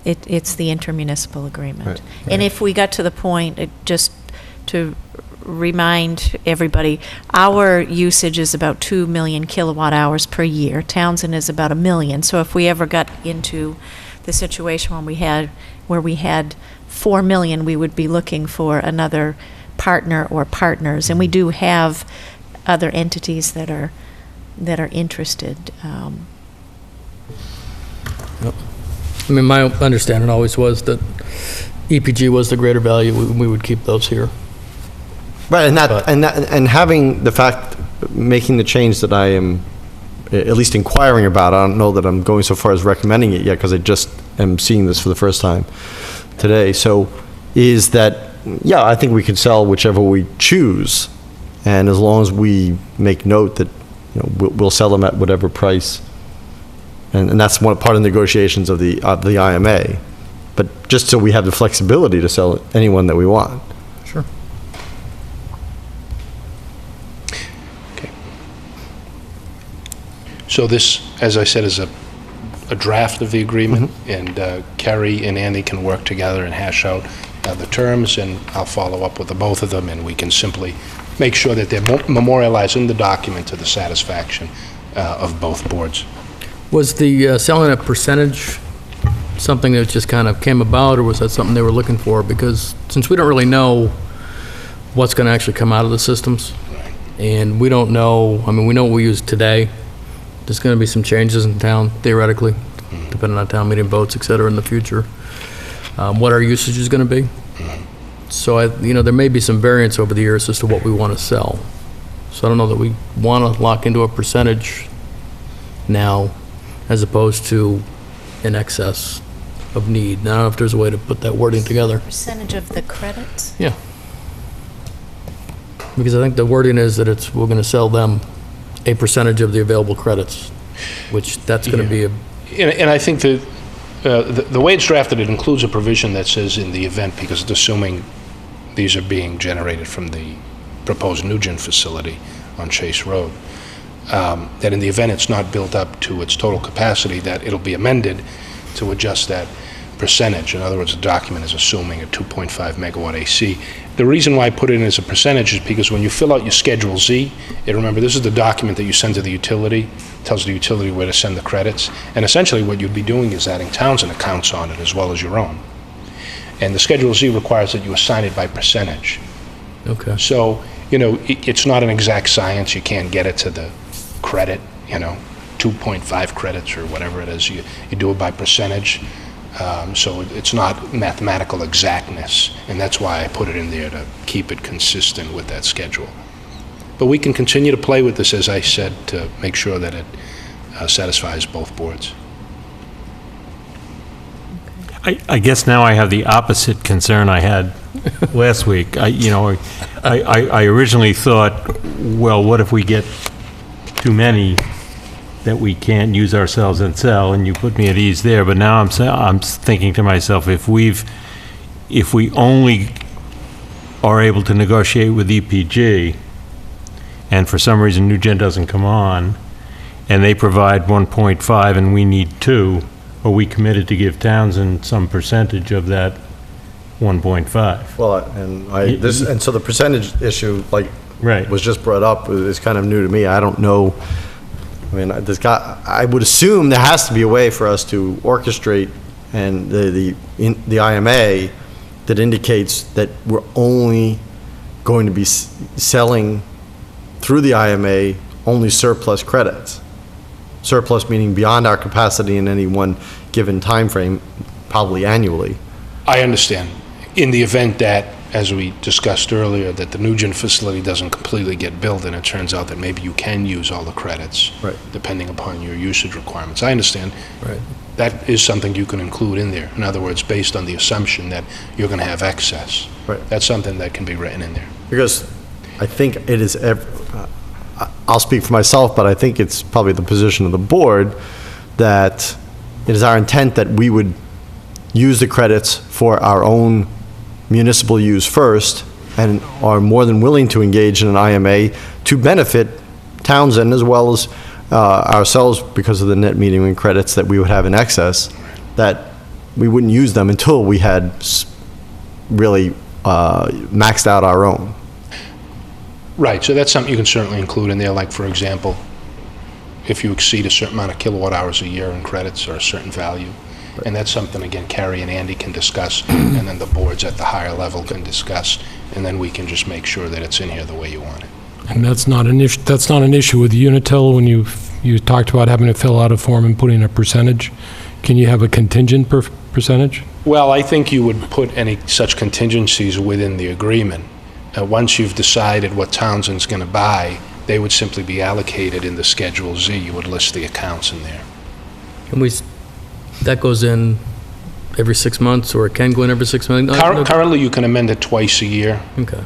it's the intermunicipal agreement. Right. And if we got to the point, just to remind everybody, our usage is about 2 million kilowatt hours per year. Townsend is about 1 million. So if we ever got into the situation where we had 4 million, we would be looking for another partner or partners. And we do have other entities that are interested. Yep. I mean, my understanding always was that EPG was the greater value. We would keep those here. Right, and having the fact, making the change that I am at least inquiring about, I don't know that I'm going so far as recommending it yet because I just am seeing this for the first time today. So is that, yeah, I think we can sell whichever we choose. And as long as we make note that, you know, we'll sell them at whatever price, and that's one part of the negotiations of the IMA, but just so we have the flexibility to sell anyone that we want. Sure. Okay. So this, as I said, is a draft of the agreement, and Kerry and Andy can work together and hash out the terms, and I'll follow up with the both of them, and we can simply make sure that they're memorialized in the document to the satisfaction of both boards. Was the selling a percentage something that just kind of came about, or was that something they were looking for? Because since we don't really know what's going to actually come out of the systems. And we don't know, I mean, we know what we use today. There's going to be some changes in town, theoretically, depending on town meeting votes, et cetera, in the future. What our usage is going to be. So, there may be some variance over the years as to what we want to sell. So I don't know that we want to lock into a percentage now as opposed to in excess of need. I don't know if there's a way to put that wording together. Percentage of the credits? Yeah. Because I think the wording is that we're going to sell them a percentage of the available credits, which that's going to be a... And I think that the way it's drafted, it includes a provision that says in the event, because it's assuming these are being generated from the proposed Nugent facility on Chase Road, that in the event it's not built up to its total capacity, that it'll be amended to adjust that percentage. In other words, the document is assuming a 2.5 megawatt AC. The reason why I put it in as a percentage is because when you fill out your Schedule Z, remember, this is the document that you send to the utility, tells the utility where to send the credits, and essentially what you'd be doing is adding Townsend accounts on it as well as your own. And the Schedule Z requires that you assign it by percentage. Okay. So, it's not an exact science. You can't get it to the credit, 2.5 credits or whatever it is. You do it by percentage. So it's not mathematical exactness, and that's why I put it in there to keep it consistent with that schedule. But we can continue to play with this, as I said, to make sure that it satisfies both boards. I guess now I have the opposite concern I had last week. I originally thought, well, what if we get too many that we can't use ourselves and sell, and you put me at ease there. But now I'm thinking to myself, if we only are able to negotiate with EPG, and for some reason Nugent doesn't come on, and they provide 1.5 and we need 2, are we committed to give Townsend some percentage of that 1.5? Well, and so the percentage issue, Right. was just brought up, is kind of new to me. I don't know. I mean, I would assume there has to be a way for us to orchestrate and the IMA that indicates that we're only going to be selling through the IMA only surplus credits. Surplus meaning beyond our capacity in any one given time frame, probably annually. I understand. In the event that, as we discussed earlier, that the Nugent facility doesn't completely get built and it turns out that maybe you can use all the credits, right, depending upon your usage requirements. I understand. Right. That is something you can include in there. In other words, based on the assumption that you're going to have excess. Right. That's something that can be written in there. Because I think it is, I'll speak for myself, but I think it's probably the position of the board that it is our intent that we would use the credits for our own municipal use first, and are more than willing to engage in an IMA to benefit Townsend as well as ourselves because of the net metering credits that we would have in excess, that we wouldn't use them until we had really maxed out our own. Right, so that's something you can certainly include in there, like, for example, if you exceed a certain amount of kilowatt hours a year in credits or a certain value. Right. And that's something, again, Carrie and Andy can discuss, and then the boards at the higher level can discuss, and then we can just make sure that it's in here the way you want it. And that's not an issue. That's not an issue with Unitil when you talked about having to fill out a form and putting a percentage. Can you have a contingent percentage? Well, I think you would put any such contingencies within the agreement. Once you've decided what Townsend's going to buy, they would simply be allocated in the Schedule Z. You would list the accounts in there. Can that goes in every 6 months, or it can go in every 6 months? Currently, you can amend it twice a year. Okay.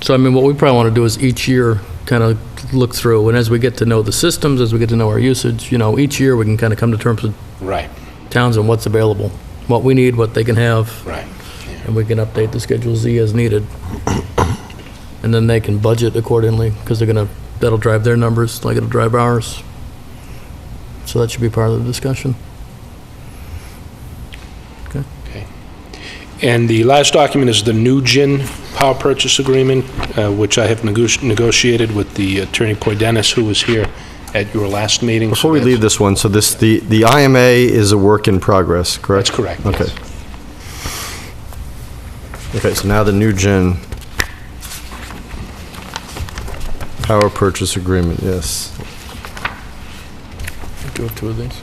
So, I mean, what we probably want to do is each year kind of look through, and as we get to know the systems, as we get to know our usage, each year we can kind of come to terms with Right. Townsend, what's available, what we need, what they can have. Right. And we can update the Schedule Z as needed. And then they can budget accordingly, because that'll drive their numbers like it'll drive ours. So that should be part of the discussion. Okay. Okay. And the last document is the Nugent Power Purchase Agreement, which I have negotiated with the Attorney Poydenis, who was here at your last meeting. Before we leave this one, so the IMA is a work in progress, correct? That's correct. Okay. Yes. Okay, so now the Nugent Power purchase agreement, yes. Do two of these.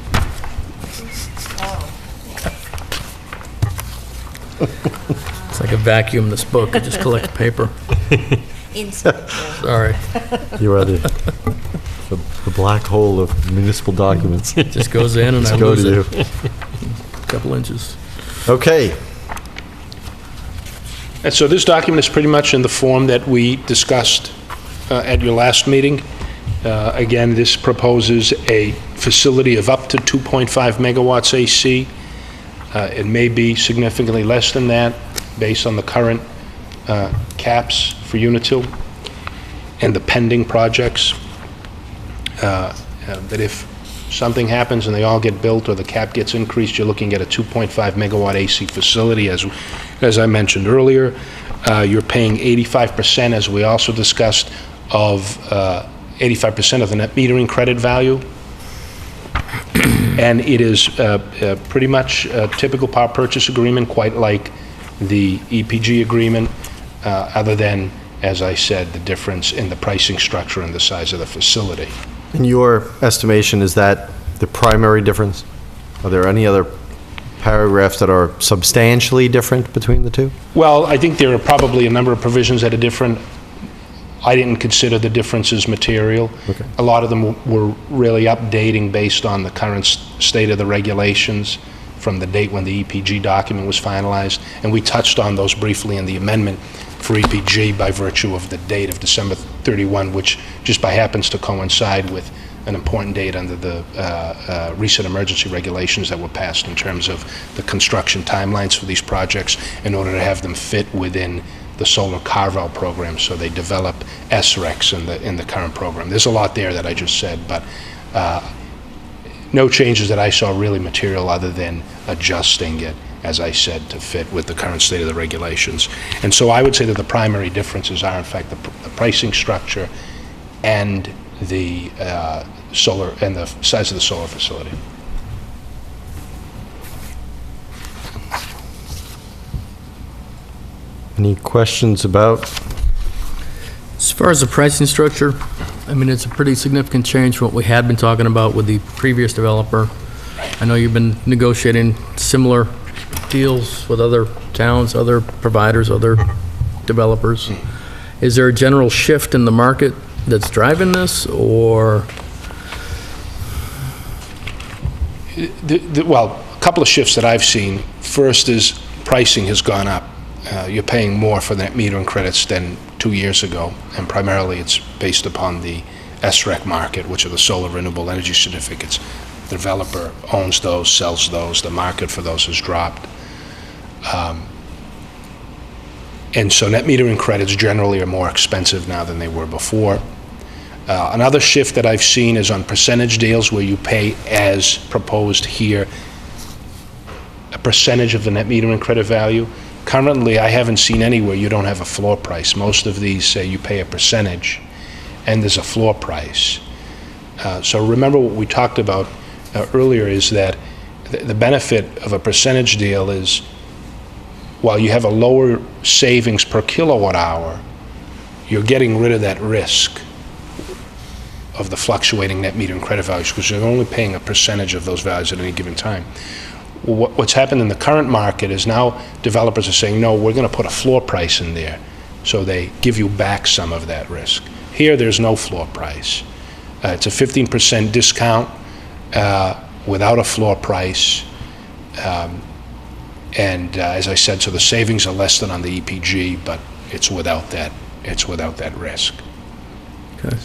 It's like a vacuum, this book. I just collect paper. Sorry. You are the black hole of municipal documents. It just goes in and I Let's go lose to it. you. A couple inches. Okay, And so this document is pretty much in the form that we discussed at your last meeting. Again, this proposes a facility of up to 2.5 megawatts AC. It may be significantly less than that based on the current caps for Unitil and the pending projects. That if something happens and they all get built or the cap gets increased, you're looking at a 2.5 megawatt AC facility. As I mentioned earlier, you're paying 85%, as we also discussed, of 85% of the net metering credit value. And it is pretty much a typical power purchase agreement, quite like the EPG agreement, other than, as I said, the difference in the pricing structure and the size of the facility. in your estimation, is that the primary difference? Are there any other paragraphs that are substantially different between the two? Well, I think there are probably a number of provisions that are different. I didn't consider the differences material. Okay. A lot of them were really updating based on the current state of the regulations from the date when the EPG document was finalized, and we touched on those briefly in the amendment for EPG by virtue of the date of December 31, which just by happens to coincide with an important date under the recent emergency regulations that were passed in terms of the construction timelines for these projects in order to have them fit within the solar carve-out program, so they develop SRECs in the current program. There's a lot there that I just said, but no changes that I saw really material other than adjusting it, as I said, to fit with the current state of the regulations. And so I would say that the primary differences are, in fact, the pricing structure and the solar and the size of the solar facility. Any questions about? As far as the pricing structure, I mean, it's a pretty significant change from what we had been talking about with the previous developer. I know you've been negotiating similar deals with other towns, other providers, other developers. Is there a general shift in the market that's driving this, or? Well, a couple of shifts that I've seen. First is pricing has gone up. You're paying more for net metering credits than 2 years ago, and primarily it's based upon the SREC market, which are the solar renewable energy certificates. The developer owns those, sells those. The market for those has dropped. And so net metering credits generally are more expensive now than they were before. Another shift that I've seen is on percentage deals where you pay, as proposed here, a percentage of the net metering credit value. Currently, I haven't seen anywhere you don't have a floor price. Most of these say you pay a percentage and there's a floor price. So remember what we talked about earlier is that the benefit of a percentage deal is while you have a lower savings per kilowatt hour, you're getting rid of that risk of the fluctuating net metering credit values because you're only paying a percentage of those values at any given time. What's happened in the current market is now developers are saying, no, we're going to put a floor price in there, so they give you back some of that risk. Here, there's no floor price. It's a 15% discount without a floor price, and as I said, so the savings are less than on the EPG, but it's without that risk. Okay.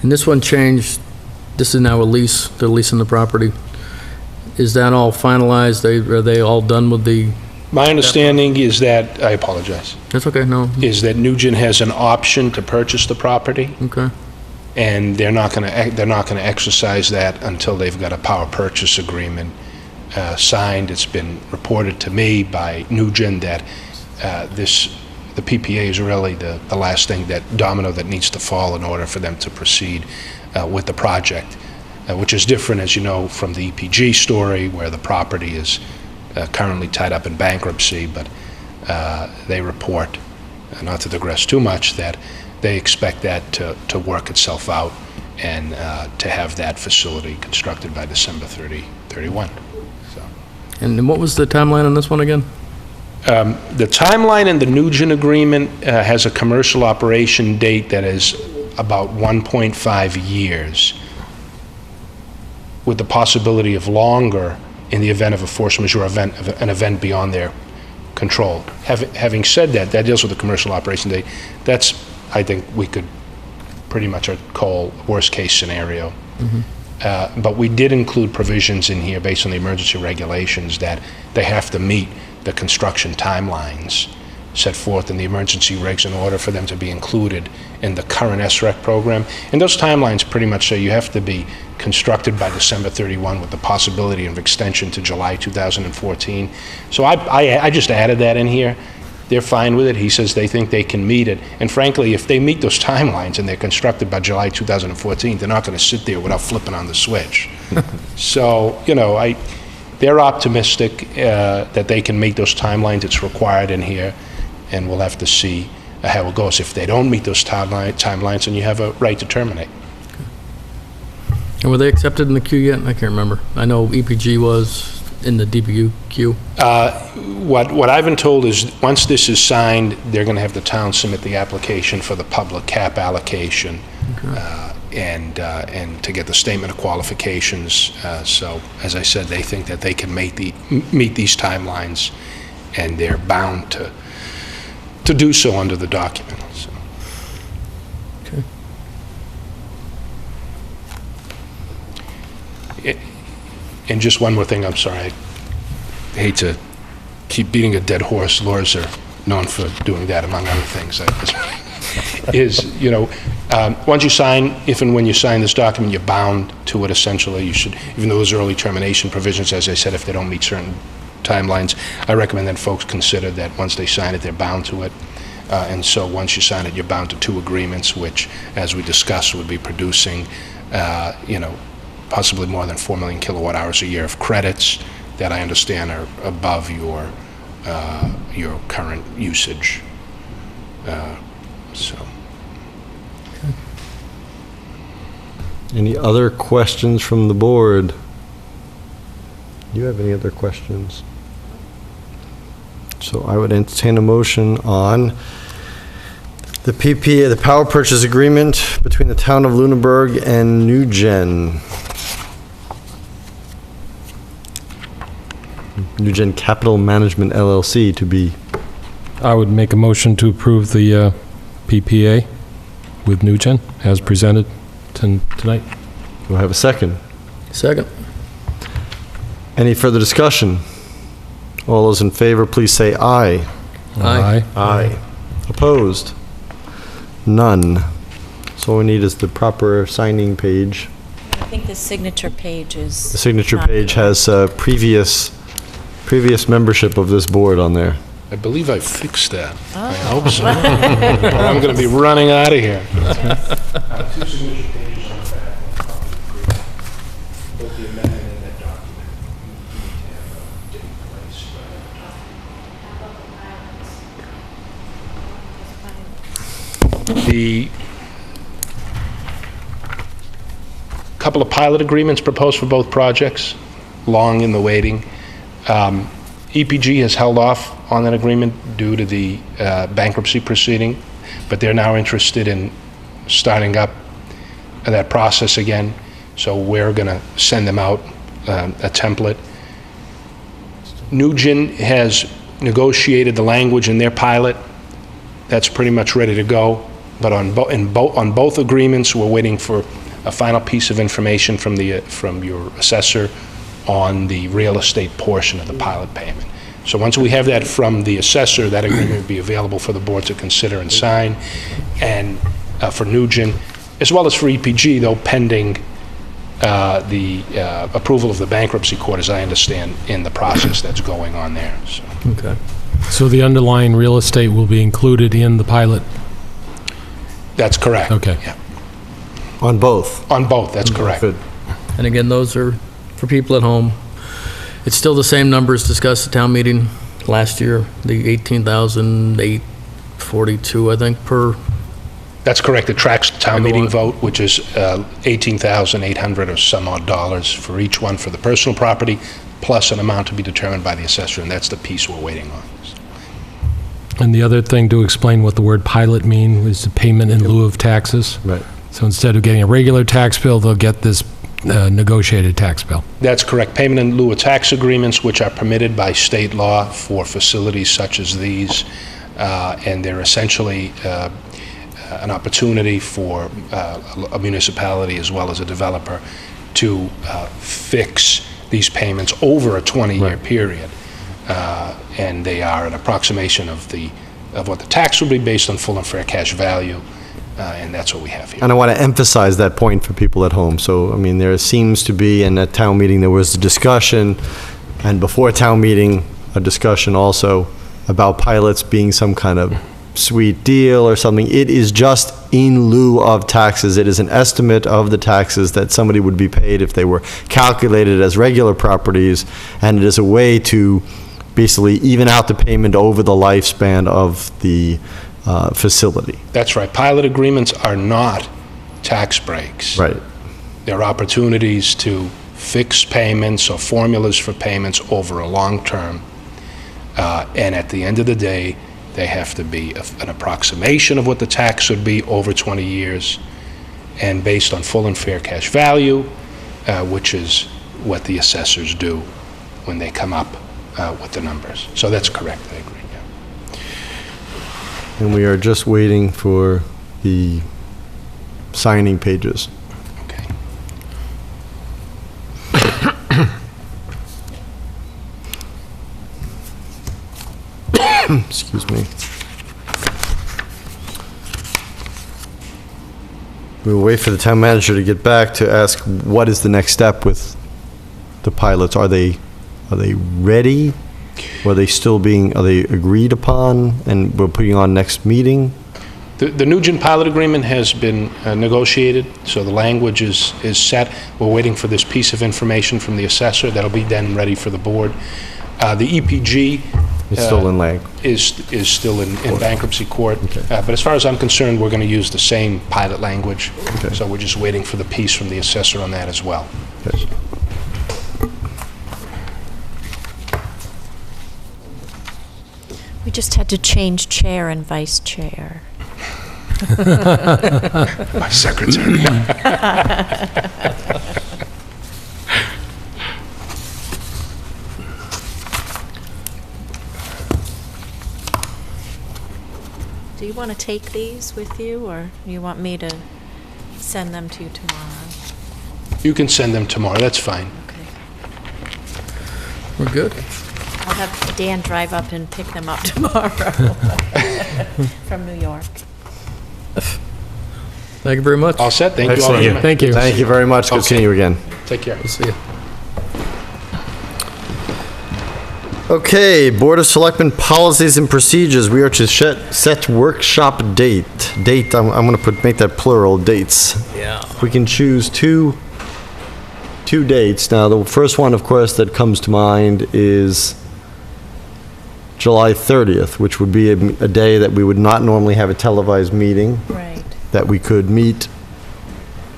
And this one changed, this is now a lease, they're leasing the property. Is that all finalized? Are they all done with the? My understanding is that, I apologize, That's okay, no, is that Nugent has an option to purchase the property, okay. and they're not going to exercise that until they've got a power purchase agreement signed. It's been reported to me by Nugent that the PPA is really the last thing, that domino that needs to fall in order for them to proceed with the project, which is different, as you know, from the EPG story where the property is currently tied up in bankruptcy, but they report, not to digress too much, that they expect that to work itself out and to have that facility constructed by December 31. So. And what was the timeline on this one again? The timeline in the Nugent agreement has a commercial operation date that is about 1.5 years, with the possibility of longer in the event of a force majeure event, an event beyond their control. Having said that, that deals with the commercial operation date. That's, I think, we could pretty much call worst-case scenario. But we did include provisions in here based on the emergency regulations that they have to meet the construction timelines set forth in the emergency regs in order for them to be included in the current SREC program. And those timelines pretty much say you have to be constructed by December 31 with the possibility of extension to July 2014. So I just added that in here. They're fine with it. He says they think they can meet it. And frankly, if they meet those timelines and they're constructed by July 2014, they're not going to sit there without flipping on the switch. So, you know, they're optimistic that they can meet those timelines. It's required in here, and we'll have to see how it goes. If they don't meet those timelines, then you have a right to terminate. And were they accepted in the queue yet? I can't remember. I know EPG was in the DPU queue. What I've been told is once this is signed, they're going to have the town submit the application for the public cap allocation. And to get the statement of qualifications. So, as I said, they think that they can meet these timelines, and they're bound to do so under the document. So. Okay. And just one more thing, I'm sorry. I hate to keep beating a dead horse. Lawyers are known for doing that, among other things. You know, once you sign, if and when you sign this document, you're bound to it essentially. You should, even though those early termination provisions, as I said, if they don't meet certain timelines, I recommend that folks consider that once they sign it, they're bound to it. And so once you sign it, you're bound to 2 agreements, which, as we discussed, would be producing, you know, possibly more than 4 million kilowatt hours a year of credits that I understand are above your current usage. So. Any other questions from the board? Do you have any other questions? So I would entertain a motion on the PPA, the power purchase agreement between the town of Lunenburg and Nugent. Nugent Capital Management LLC to be. I would make a motion to approve the PPA with Nugent as presented tonight. Do I have a second? Second. Any further discussion? All those in favor, please say aye. Aye. Aye. Opposed? None. So all we need is the proper signing page. I think the signature page is... The signature not page correct. has previous membership of this board on there. I believe I fixed that. I hope so. I'm going to be running out of here. 2 signature pages on the back. Both the amendment and that document need to have a date place. The couple of pilot agreements proposed for both projects, long in the waiting. EPG has held off on that agreement due to the bankruptcy proceeding, but they're now interested in starting up that process again. So we're going to send them out a template. Nugent has negotiated the language in their pilot. That's pretty much ready to go. But on both agreements, we're waiting for a final piece of information from your assessor on the real estate portion of the pilot payment. So once we have that from the assessor, that agreement will be available for the board to consider and sign, and for Nugent, as well as for EPG, though pending the approval of the bankruptcy court, as I understand, in the process that's going on there. So. Okay. So the underlying real estate will be included in the pilot? That's correct. Okay. Yeah. On both? On both, that's correct. Good. And again, those are for people at home. It's still the same numbers discussed at town meeting last year, the 18,842, I think, per That's correct. It tracks the town meeting vote, which is $18,800 or some odd dollars for each one for the personal property, plus an amount to be determined by the assessor, and that's the piece we're waiting on. And the other thing to explain what the word pilot mean is the payment in lieu of taxes. Right. So instead of getting a regular tax bill, they'll get this negotiated tax bill. That's correct. Payment in lieu of tax agreements, which are permitted by state law for facilities such as these, and they're essentially an opportunity for a municipality as well as a developer to fix these payments over a 20-year period. And they are an approximation of what the tax would be based on full and fair cash value, and that's what we have here. And I want to emphasize that point for people at home. So, I mean, there seems to be, in that town meeting, there was a discussion, and before town meeting, a discussion also about pilots being some kind of sweet deal or something. It is just in lieu of taxes. It is an estimate of the taxes that somebody would be paid if they were calculated as regular properties, and it is a way to basically even out the payment over the lifespan of the facility. That's right. Pilot agreements are not tax breaks. Right. They're opportunities to fix payments or formulas for payments over a long term. And at the end of the day, they have to be an approximation of what the tax would be over 20 years and based on full and fair cash value, which is what the assessors do when they come up with the numbers. So that's correct, I agree. Yeah. And we are just waiting for the signing pages. Okay. Excuse me. We will wait for the town manager to get back to ask what is the next step with the pilots. Are they ready? Are they agreed upon and we're putting on next meeting? The Nugent pilot agreement has been negotiated, so the language is set. We're waiting for this piece of information from the assessor. That'll be then ready for the board. The EPG It's still in lag. is still in bankruptcy court. Okay. But as far as I'm concerned, we're going to use the same pilot language. Okay. So we're just waiting for the piece from the assessor on that as well. Okay. We just had to change chair and vice chair. My secretary. Do you want to take these with you, or do you want me to send them to you tomorrow? You can send them tomorrow, that's fine. Okay. We're good. I'll have Dan drive up and pick them up tomorrow from New York. Thank you very much. All set, thank you all Excellent. very much. Thank you. Thank you very much. Good seeing you again. Take care. We'll see you. Okay, Board of Selectmen Policies and Procedures. We are to set workshop date. I'm going to make that plural, dates. Yeah. We can choose two dates. Now, the first one, of course, that comes to mind is July 30th, which would be a day that we would not normally have a televised meeting, Right. that we could meet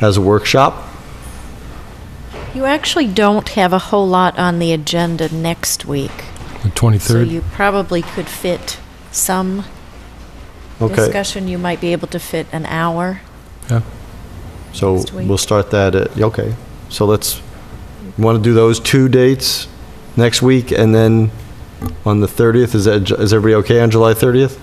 as a workshop. You actually don't have a whole lot on the agenda next week. The So 23rd? you probably could fit some Okay, discussion. You might be able to fit an hour. Yeah. so next week. we'll start that okay. So you want to do those two dates next week, and then on the 30th, is everybody okay on July 30th?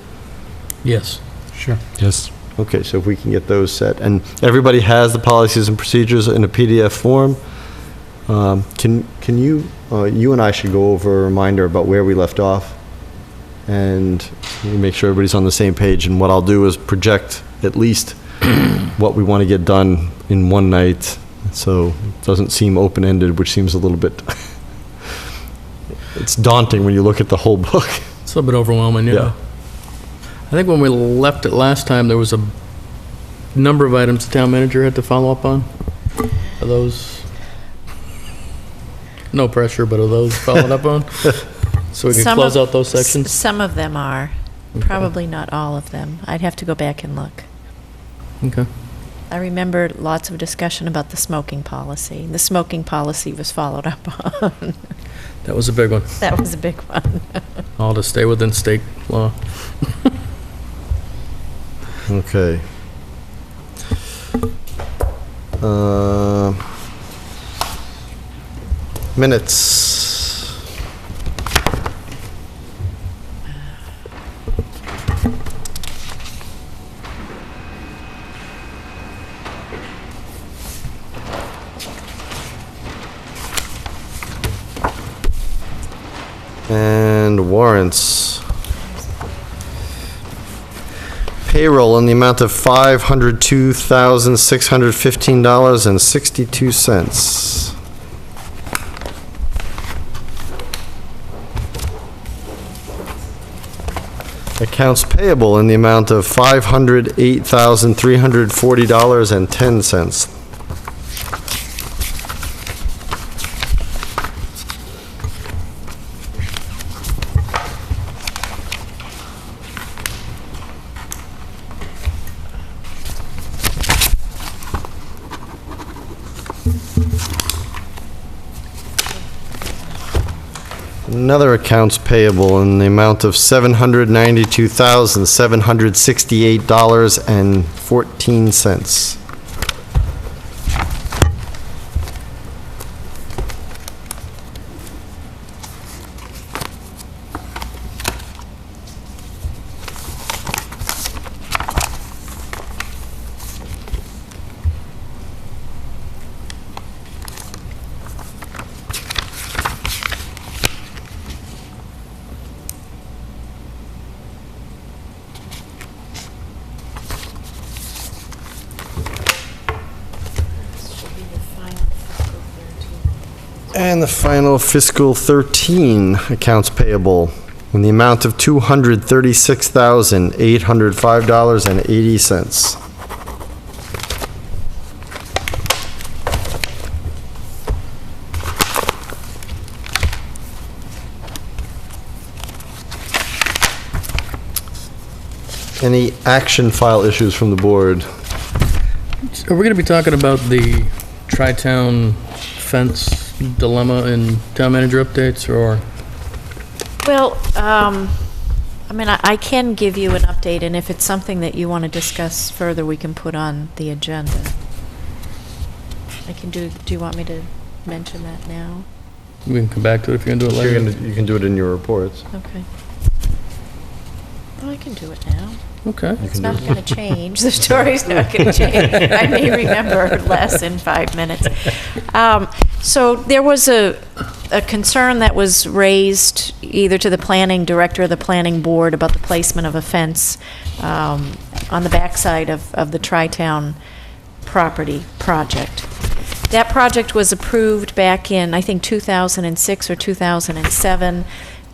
Yes. Sure. Yes. Okay, so if we can get those set, and everybody has the policies and procedures in a PDF form. Can you, you and I should go over a reminder about where we left off, and make sure everybody's on the same page, and what I'll do is project at least what we want to get done in one night, so it doesn't seem open-ended, which seems a little bit, it's daunting when you look at the whole book. It's a little bit overwhelming, yeah. Yeah. I think when we left it last time, there was a number of items the town manager had to follow up on. Are those, no pressure, but are those followed up on? So we can Some close of- out those sections? Some of them are, probably not all of them. I'd have to go back and look. Okay. I remember lots of discussion about the smoking policy. The smoking policy was followed up on. That was a big one. That was a big one. All to stay within state law. Okay. Minutes. And warrants. Payroll in the amount of $502,615.62. Accounts payable in the amount of $508,340.10. Another accounts payable in the amount of $792,768.14. And the final fiscal 13 accounts payable in the amount of $236,805.80. Any action file issues from the board? Are we going to be talking about the Tri-Town fence dilemma in town manager updates, or? Well, I mean, I can give you an update, and if it's something that you want to discuss further, we can put on the agenda. I can do you want me to mention that now? We can come back to it if you're going to do it later. You can do it in your reports. Okay. Well, I can do it now. Okay. It's not going to change. The story's not going to change. I may remember less in 5 minutes. So there was a concern that was raised either to the planning director or the planning board about the placement of a fence on the backside of the Tri-Town property project. That project was approved back in, I think, 2006 or 2007.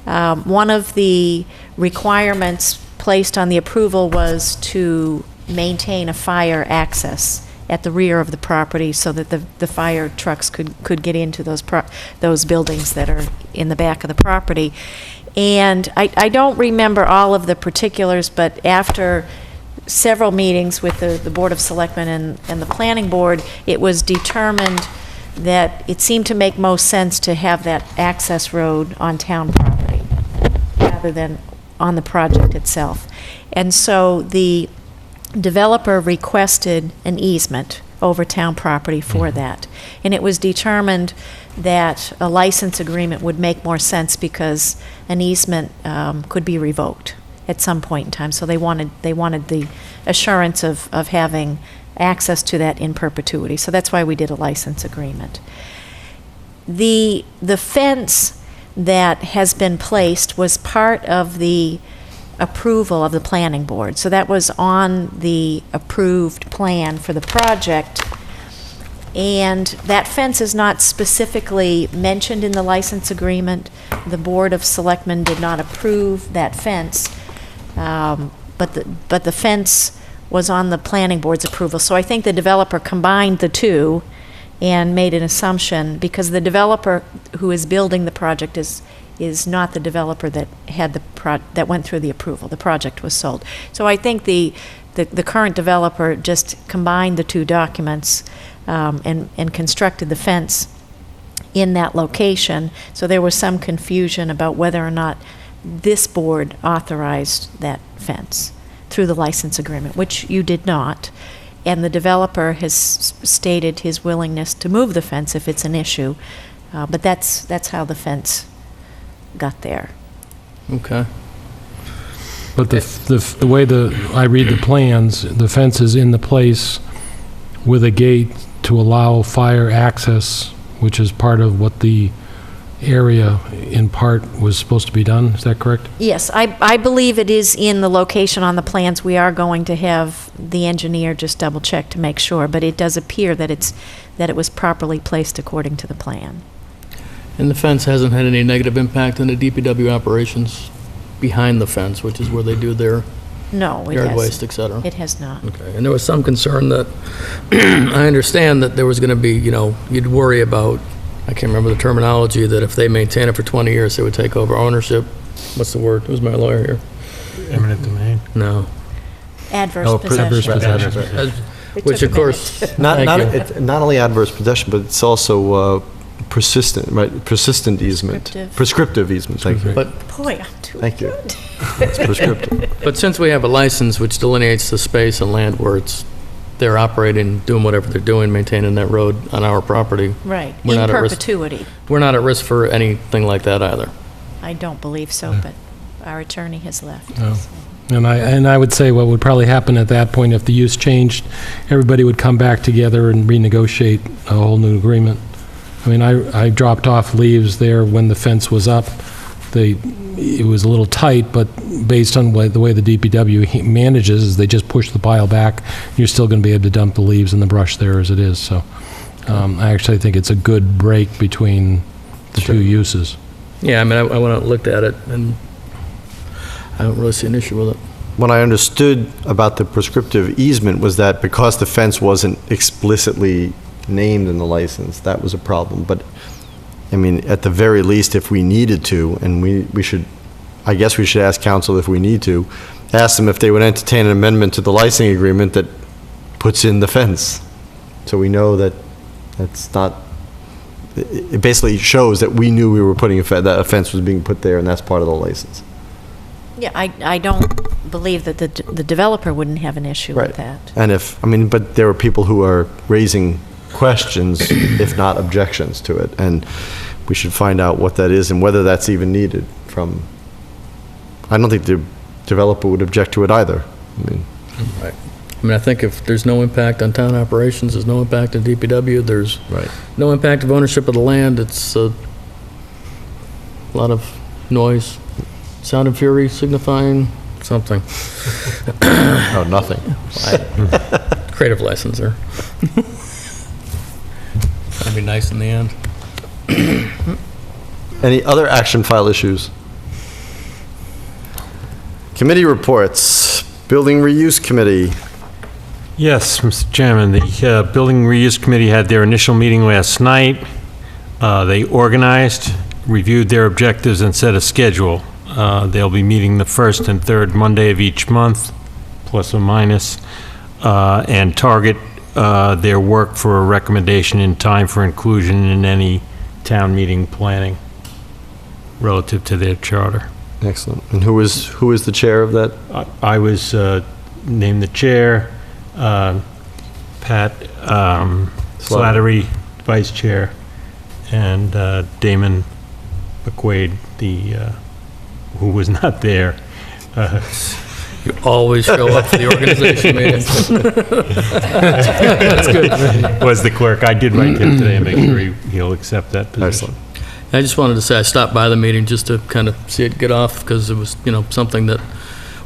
One of the requirements placed on the approval was to maintain a fire access at the rear of the property so that the fire trucks could get into those buildings that are in the back of the property. And I don't remember all of the particulars, but after several meetings with the Board of Selectmen and the Planning Board, it was determined that it seemed to make most sense to have that access road on town property rather than on the project itself. And so the developer requested an easement over town property for that. And it was determined that a license agreement would make more sense because an easement could be revoked at some point in time. So they wanted the assurance of having access to that in perpetuity. So that's why we did a license agreement. The fence that has been placed was part of the approval of the planning board. So that was on the approved plan for the project. And that fence is not specifically mentioned in the license agreement. The Board of Selectmen did not approve that fence, but the fence was on the planning board's approval. So I think the developer combined the two and made an assumption, because the developer who is building the project is not the developer that had that went through the approval. The project was sold. So I think the the current developer just combined the two documents and constructed the fence in that location. So there was some confusion about whether or not this board authorized that fence through the license agreement, which you did not. And the developer has stated his willingness to move the fence if it's an issue. But that's how the fence got there. Okay. But the way I read the plans, the fence is in the place with a gate to allow fire access, which is part of what the area in part was supposed to be done. Is that correct? Yes, I believe it is in the location on the plans. We are going to have the engineer just double check to make sure, but it does appear that it was properly placed according to the plan. And the fence hasn't had any negative impact on the DPW operations behind the fence, which is where they do their No, it yard hasn't. waste, et cetera? It has not. Okay, and there was some concern that, I understand that there was going to be, you'd worry about, I can't remember the terminology, that if they maintain it for 20 years, they would take over ownership. What's the word? Who's my lawyer here? Eminent domain. No. Adverse possession. It Which, took of a course, Not thank you. not only adverse possession, but it's also persistent, right? Persistent easement. Prescriptive easement, thank you. But, Boy, I'm too Thank you. good. It's prescriptive. but since we have a license which delineates the space and land where they're operating, doing whatever they're doing, maintaining that road on our property, Right, We're in not at risk. perpetuity. we're not at risk for anything like that either. I don't believe so, but our attorney has left. No. And I would say what would probably happen at that point, if the use changed, everybody would come back together and renegotiate a whole new agreement. I mean, I dropped off leaves there when the fence was up. It was a little tight, but based on the way the DPW manages, is they just push the pile back. You're still going to be able to dump the leaves and the brush there as it is. So I actually think it's a good break between the two uses. Yeah, I mean, I went out and looked at it, and I don't really see an issue with it. What I understood about the prescriptive easement was that because the fence wasn't explicitly named in the license, that was a problem. But, I mean, at the very least, if we needed to, and we should, I guess we should ask council if we need to, ask them if they would entertain an amendment to the licensing agreement that puts in the fence. So we know that that's not, it basically shows that we knew we were putting that a fence was being put there, and that's part of the license. Yeah, I don't believe that the developer wouldn't have an issue with that. And but there are people who are raising questions, if not objections to it, and we should find out what that is and whether that's even needed from, I don't think the developer would object to it either. I think if there's no impact on town operations, there's no impact on DPW, there's no impact of ownership of the land, it's a lot of noise, sound and fury signifying something. Oh, nothing. Creative license there. That'd be nice in the end. Any other action file issues? Committee reports. Building Reuse Committee. Yes, Mr. Chairman, the Building Reuse Committee had their initial meeting last night. They organized, reviewed their objectives, and set a schedule. They'll be meeting the first and third Monday of each month, plus or minus, and target their work for a recommendation in time for inclusion in any town meeting planning relative to their charter. Excellent. And who is the chair of that? I was named the chair, Pat Slattery, vice chair, and Damon McQuaid, who was not there. You always show up for the organization meetings. That's good. Was the clerk. I did write to him today and make sure he'll accept that position. Excellent. I just wanted to say I stopped by the meeting just to kind of see it get off, because it was, something that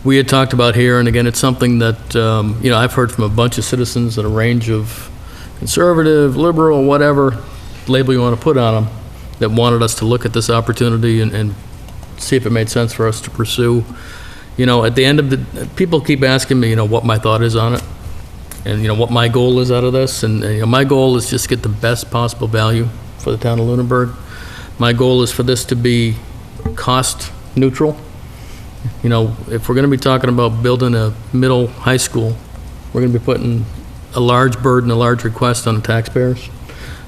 we had talked about here, and again, it's something that, I've heard from a bunch of citizens at a range of conservative, liberal, whatever label you want to put on them, that wanted us to look at this opportunity and see if it made sense for us to pursue. At the end of the, people keep asking me, what my thought is on it, and, what my goal is out of this, and my goal is just to get the best possible value for the town of Lunenburg. My goal is for this to be cost neutral, You know, if we're going to be talking about building a middle high school, we're going to be putting a large burden, a large request on the taxpayers.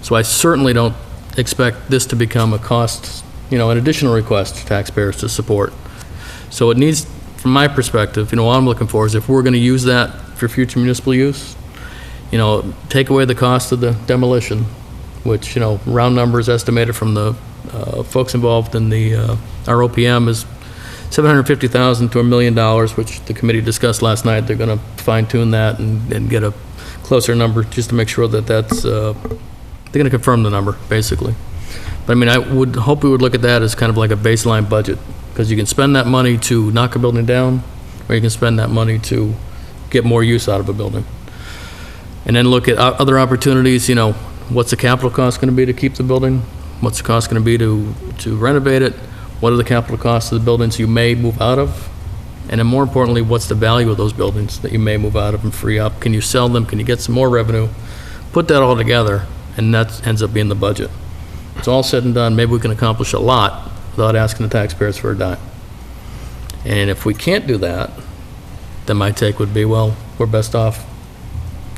So I certainly don't expect this to become a cost, you know, an additional request to taxpayers to support. So it needs, from my perspective, you know, what I'm looking for is if we're going to use that for future municipal use, you know, take away the cost of the demolition, which, you know, round numbers estimated from the folks involved in the our OPM is $750,000 to $1 million, which the committee discussed last night. They're going to fine tune that and get a closer number just to make sure that that's, they're going to confirm the number, basically. But I mean, I would hope we would look at that as kind of like a baseline budget, because you can spend that money to knock a building down, or you can spend that money to get more use out of a building. And then look at other opportunities, you know, what's the capital cost going to be to keep the building? What's the cost going to be to renovate it? What are the capital costs of the buildings you may move out of? And then more importantly, what's the value of those buildings that you may move out of and free up? Can you sell them? Can you get some more revenue? Put that all together, and that ends up being the budget. It's all said and done, maybe we can accomplish a lot without asking the taxpayers for a dime. And if we can't do that, then my take would be, well, we're best off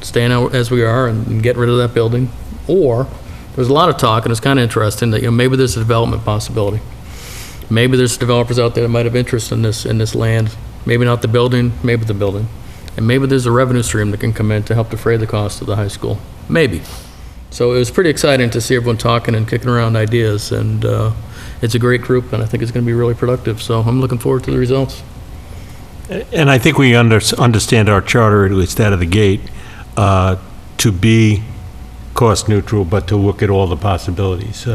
staying out as we are and getting rid of that building. Or, there's a lot of talk, and it's kind of interesting, that, you know, maybe there's a development possibility. Maybe there's developers out there that might have interest in this land. Maybe not the building, maybe the building. And maybe there's a revenue stream that can come in to help defray the cost of the high school. Maybe. So it was pretty exciting to see everyone talking and kicking around ideas, and it's a great group, and I think it's going to be really productive. So I'm looking forward to the results. And I think we understand our charter, at least out of the gate, to be cost neutral, but to look at all the possibilities,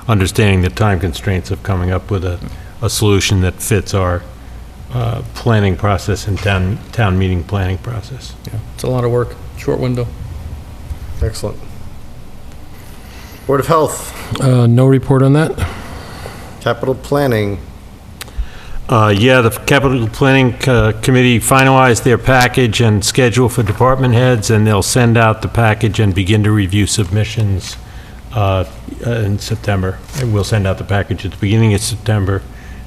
understanding the time constraints of coming up with a solution that fits our planning process and town meeting planning process. Yeah, it's a lot of work, short window. Excellent. Board of Health, No report on that? capital planning. Yeah, the capital planning committee finalized their package and schedule for department heads, and they'll send out the package and begin to review submissions in September. And we'll send out the package at the beginning of September.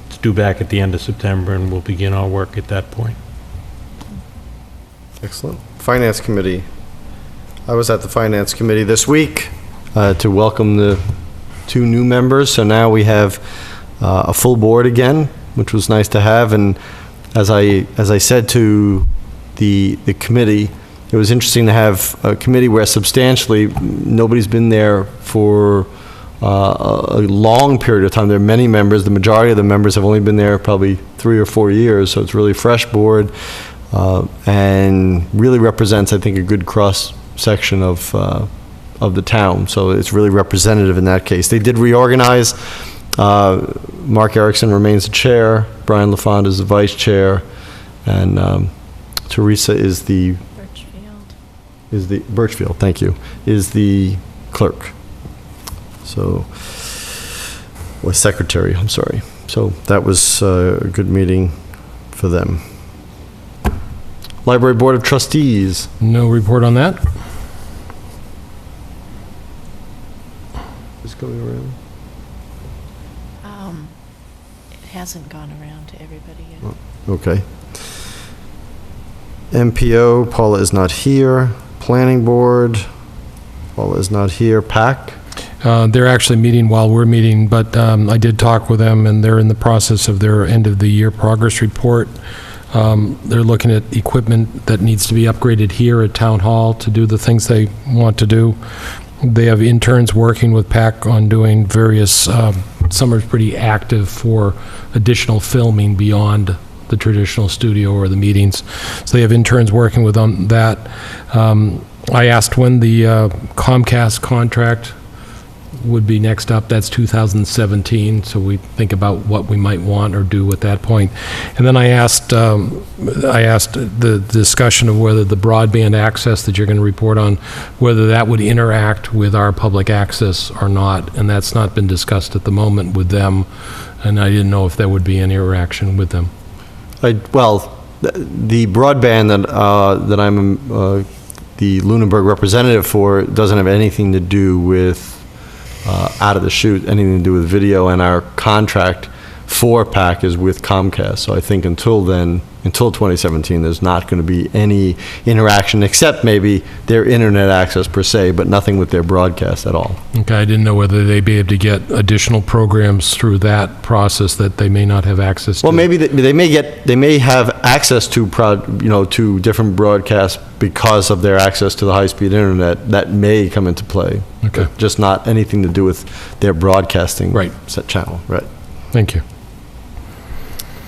It's due back at the end of September, and we'll begin our work at that point. Excellent. Finance Committee. I was at the Finance Committee this week to welcome the 2 new members. So now we have a full board again, which was nice to have. And as I said to the committee, it was interesting to have a committee where substantially nobody's been there for a long period of time. There are many members. The majority of the members have only been there probably 3 or 4 years, so it's really a fresh board, and really represents, I think, a good cross-section of the town. So it's really representative in that case. They did reorganize. Mark Erickson remains the chair, Brian LaFond is the vice chair, and Teresa is the Birchfield, thank you, is the clerk. So, was secretary, I'm sorry. So that was a good meeting for them. Library Board of Trustees. No report on that? Just going around. It hasn't gone around to everybody yet. Okay. MPO, Paula is not here. Planning Board, Paula is not here. PAC? They're actually meeting while we're meeting, but I did talk with them, and they're in the process of their end-of-the-year progress report. They're looking at equipment that needs to be upgraded here at Town Hall to do the things they want to do. They have interns working with PAC on doing various, summer's pretty active for additional filming beyond the traditional studio or the meetings. So they have interns working with on that. I asked when the Comcast contract would be next up. That's 2017, so we think about what we might want or do at that point. And then I asked the discussion of whether the broadband access that you're going to report on, whether that would interact with our public access or not, and that's not been discussed at the moment with them, and I didn't know if there would be any interaction with them. Well, the broadband that I'm the Lunenburg representative for doesn't have anything to do with out of the chute, anything to do with video, and our contract 4-pack is with Comcast. So I think until then, until 2017, there's not going to be any interaction except maybe their internet access per se, but nothing with their broadcast at all. Okay, I didn't know whether they'd be able to get additional programs through that process that they may not have access to. Well, maybe they may have access to to different broadcasts because of their access to the high-speed internet. That may come into play. Okay. But just not anything to do with their broadcasting Right. set channel. Right. Thank you.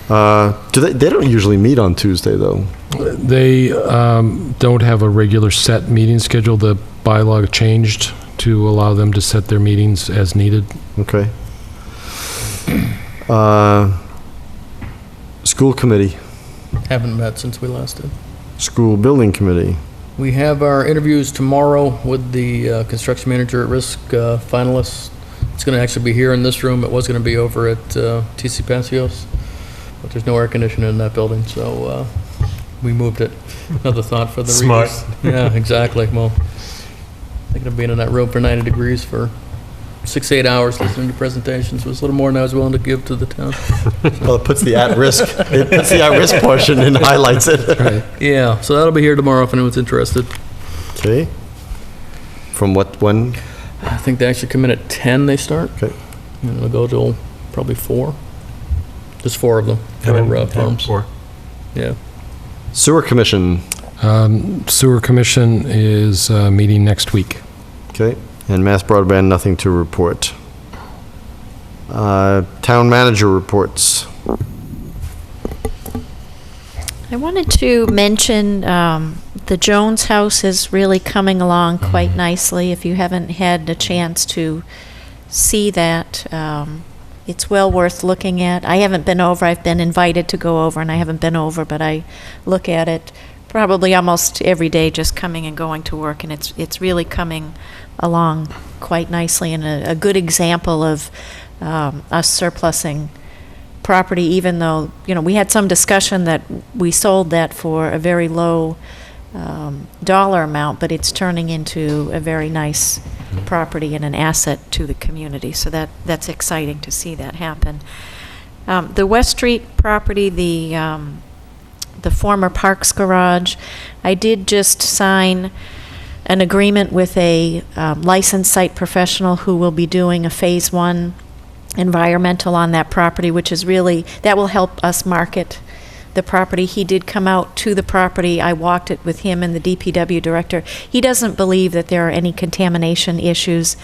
They don't usually meet on Tuesday, though. They don't have a regular set meeting schedule. The bylaw changed to allow them to set their meetings as needed. Okay. School committee, Haven't met since we last did. school building committee. We have our interviews tomorrow with the construction manager at risk finalists. It's going to actually be here in this room. It was going to be over at TC Passios, but there's no air conditioning in that building, so we moved it. Another thought for the Smart. readers. Yeah, exactly. Well, thinking of being in that room for 90 degrees for 6 to 8 hours listening to presentations was a little more than I was willing to give to the town. Well, it puts the at-risk, it puts the at-risk portion and highlights it. Right. Yeah, so that'll be here tomorrow if anyone's interested. Okay. From when? I think they actually come in at 10, they start. Okay. And it'll go till probably 4. There's 4 of them for firms. Yeah. Sewer commission. Sewer Commission is meeting next week. Okay. And Mass Broadband, nothing to report. Town manager reports. I wanted to mention the Jones House is really coming along quite nicely. If you haven't had a chance to see that, it's well worth looking at. I haven't been over. I've been invited to go over, and I haven't been over, but I look at it probably almost every day, just coming and going to work, and it's really coming along quite nicely, and a good example of us surplusing property, even though, we had some discussion that we sold that for a very low dollar amount, but it's turning into a very nice property and an asset to the community. So that's exciting to see that happen. The West Street property, the former Parks Garage, I did just sign an agreement with a licensed site professional who will be doing a Phase 1 environmental on that property, which is really, that will help us market the property. He did come out to the property. I walked it with him and the DPW director. He doesn't believe that there are any contamination issues,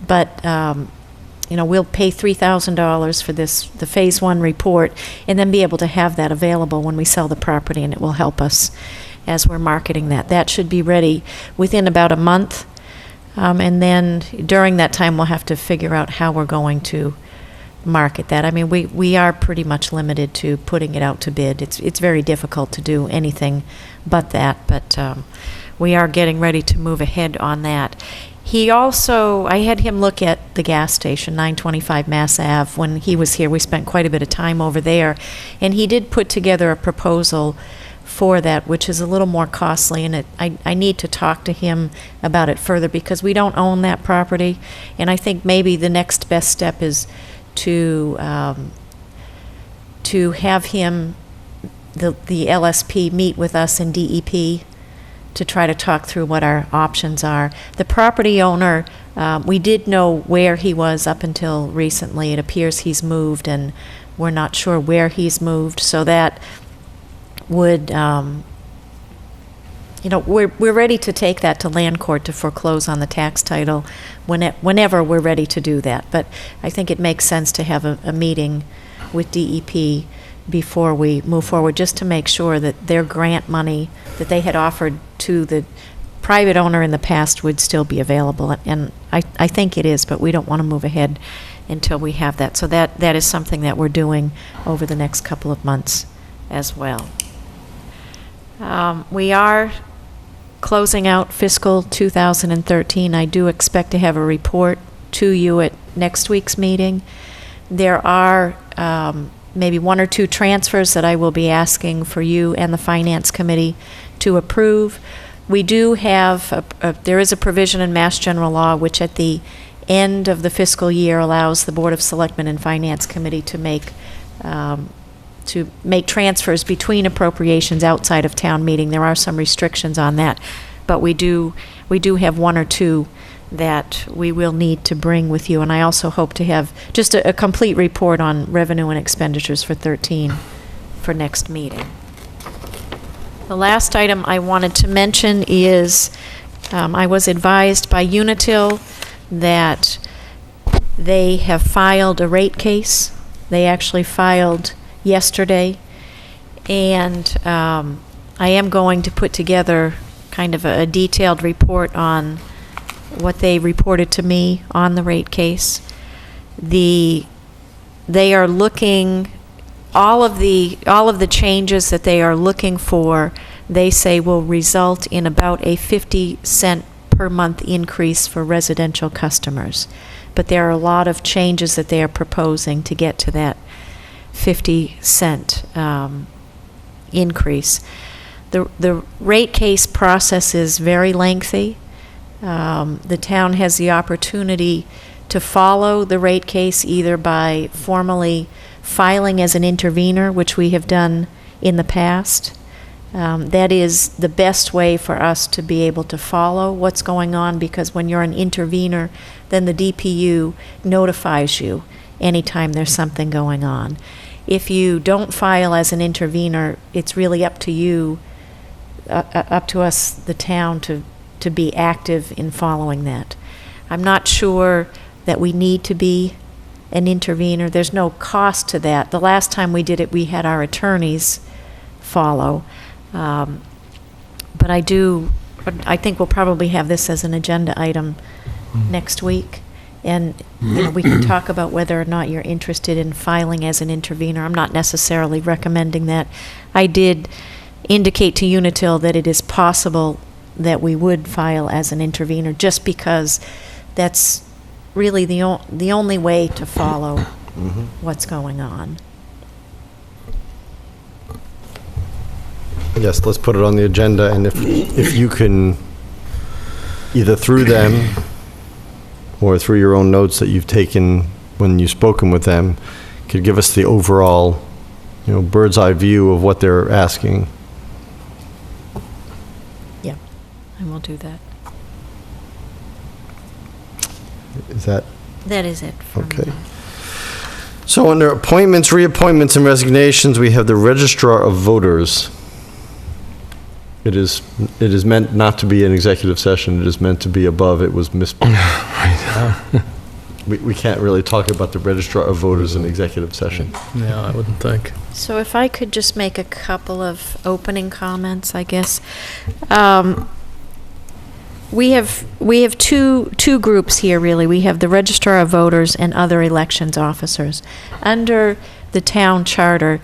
but we'll pay $3,000 for the Phase 1 report and then be able to have that available when we sell the property, and it will help us as we're marketing that. That should be ready within about a month, and then during that time we'll have to figure out how we're going to market that. I mean, we are pretty much limited to putting it out to bid. It's very difficult to do anything but that, but we are getting ready to move ahead on that. He also, I had him look at the gas station, 925 Mass Ave. When he was here, we spent quite a bit of time over there, and he did put together a proposal for that, which is a little more costly, and I need to talk to him about it further because we don't own that property, and I think maybe the next best step is to have him, the LSP, meet with us in DEP to try to talk through what our options are. The property owner, we did know where he was up until recently. It appears he's moved, and we're not sure where he's moved, so that would, we're ready to take that to land court to foreclose on the tax title whenever we're ready to do that. But I think it makes sense to have a meeting with DEP before we move forward, just to make sure that their grant money that they had offered to the private owner in the past would still be available. And I think it is, but we don't want to move ahead until we have that. So that is something that we're doing over the next couple of months as well. We are closing out fiscal 2013. I do expect to have a report to you at next week's meeting. There are maybe 1 or 2 transfers that I will be asking for you and the Finance Committee to approve. We do have, there is a provision in Mass General Law which at the end of the fiscal year allows the Board of Selectmen and Finance Committee to make to make transfers between appropriations outside of town meeting. There are some restrictions on that, but we do have one or two that we will need to bring with you, and I also hope to have just a complete report on revenue and expenditures for 13 for next meeting. The last item I wanted to mention is I was advised by Unitil that they have filed a rate case. They actually filed yesterday, and I am going to put together kind of a detailed report on what they reported to me on the rate case. They are looking, all of the changes that they are looking for, they say will result in about a 50-cent per month increase for residential customers. But there are a lot of changes that they are proposing to get to that 50-cent increase. The rate case process is very lengthy. The town has the opportunity to follow the rate case either by formally filing as an intervener, which we have done in the past. That is the best way for us to be able to follow what's going on, because when you're an intervener, then the DPU notifies you anytime there's something going on. If you don't file as an intervener, it's really up to you, up to us, the town, to be active in following that. I'm not sure that we need to be an intervener. There's no cost to that. The last time we did it, we had our attorneys follow. But I think we'll probably have this as an agenda item next week. And we can talk about whether or not you're interested in filing as an intervener. I'm not necessarily recommending that. I did indicate to Unitil that it is possible that we would file as an intervener, just because that's really the only way to follow what's going on. Yes, let's put it on the agenda, and if you can, either through them or through your own notes that you've taken when you've spoken with them, could give us the overall, bird's eye view of what they're asking. Yeah, I will do that. Is that? That is it for me. Okay. So under appointments, reappointments, and resignations, we have the Registrar of Voters. It is meant not to be an executive session. It is meant to be above. It was we can't really talk about the Registrar of Voters in executive session. No, I wouldn't think. So if I could just make a couple of opening comments, I guess. We have two groups here, really. We have the Registrar of Voters and other elections officers. Under the town charter,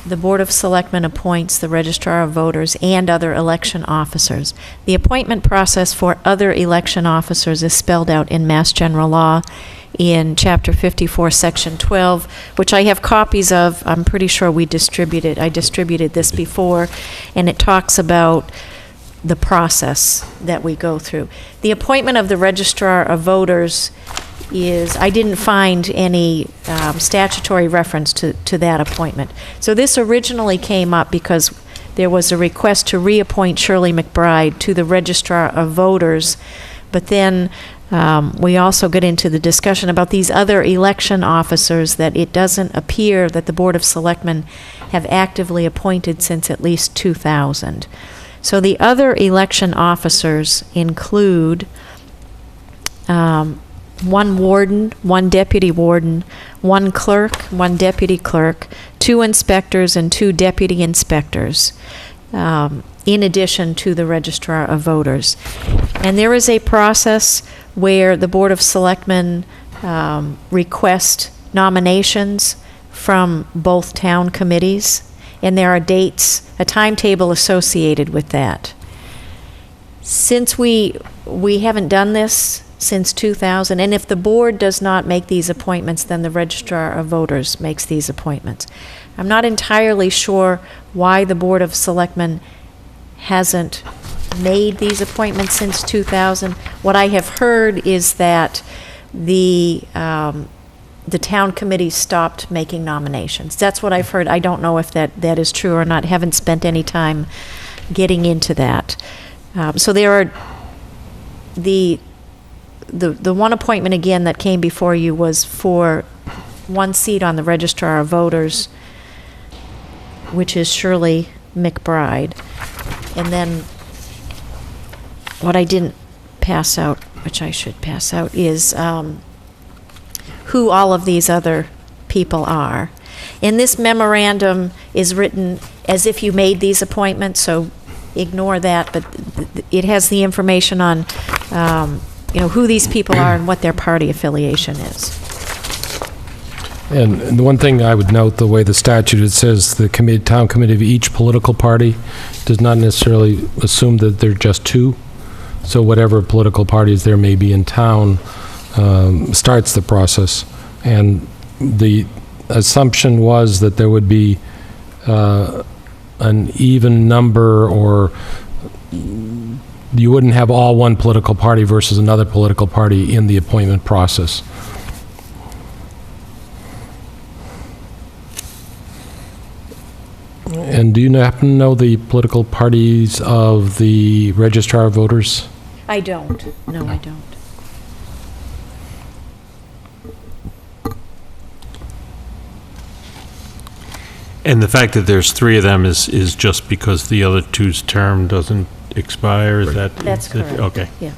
the Board of Selectmen appoints the Registrar of Voters and other election officers. The appointment process for other election officers is spelled out in Mass General Law in Chapter 54, Section 12, which I have copies of. I'm pretty sure I distributed this before, and it talks about the process that we go through. The appointment of the Registrar of Voters I didn't find any statutory reference to that appointment. So this originally came up because there was a request to reappoint Shirley McBride to the Registrar of Voters, but then we also get into the discussion about these other election officers that it doesn't appear that the Board of Selectmen have actively appointed since at least 2000. So the other election officers include one warden, one deputy warden, one clerk, one deputy clerk, 2 inspectors, and 2 deputy inspectors, in addition to the Registrar of Voters. And there is a process where the Board of Selectmen request nominations from both town committees, and there are dates, a timetable associated with that. Since we haven't done this since 2000, and if the board does not make these appointments, then the Registrar of Voters makes these appointments. I'm not entirely sure why the Board of Selectmen hasn't made these appointments since 2000. What I have heard is that the the town committee stopped making nominations. That's what I've heard. I don't know if that is true or not. Haven't spent any time getting into that. So there are, the one appointment again that came before you was for one seat on the Registrar of Voters, which is Shirley McBride. And then what I didn't pass out, which I should pass out, is who all of these other people are. And this memorandum is written as if you made these appointments, so ignore that, but it has the information on, who these people are and what their party affiliation is. And the one thing I would note, the way the statute, it says the town committee of each political party does not necessarily assume that they're just two. So whatever political parties there may be in town starts the process. And the assumption was that there would be an even number, or you wouldn't have all one political party versus another political party in the appointment process. And do you happen to know the political parties of the Registrar of Voters? I don't. No, I don't. And the fact that there's three of them is just because the other two's term doesn't expire, is that? That's correct. Okay. Yeah.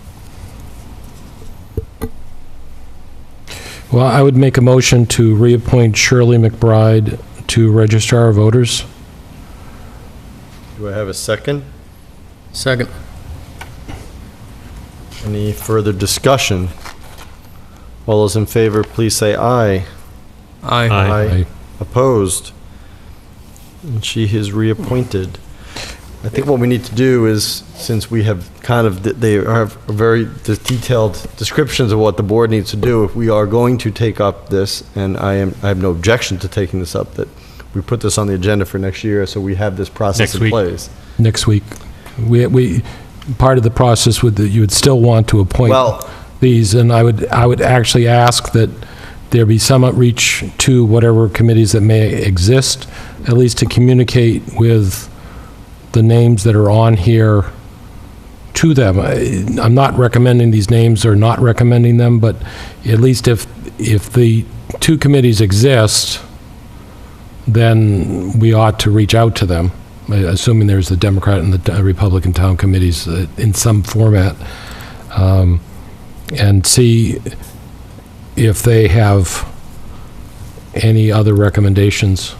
Well, I would make a motion to reappoint Shirley McBride to Registrar of Voters. Do I have a second? Second. Any further discussion? All those in favor, please say aye. Aye. Aye. Opposed? And she is reappointed. I think what we need to do is, since we have they have very detailed descriptions of what the board needs to do, if we are going to take up this, and I have no objection to taking this up, that we put this on the agenda for next year, so we have this process Next in week. place. Next week. We part of the process would, you would still want to appoint Well, these, and I would actually ask that there be some outreach to whatever committees that may exist, at least to communicate with the names that are on here to them. I'm not recommending these names or not recommending them, but at least if the two committees exist, then we ought to reach out to them, assuming there's the Democrat and the Republican town committees in some format, and see if they have any other recommendations.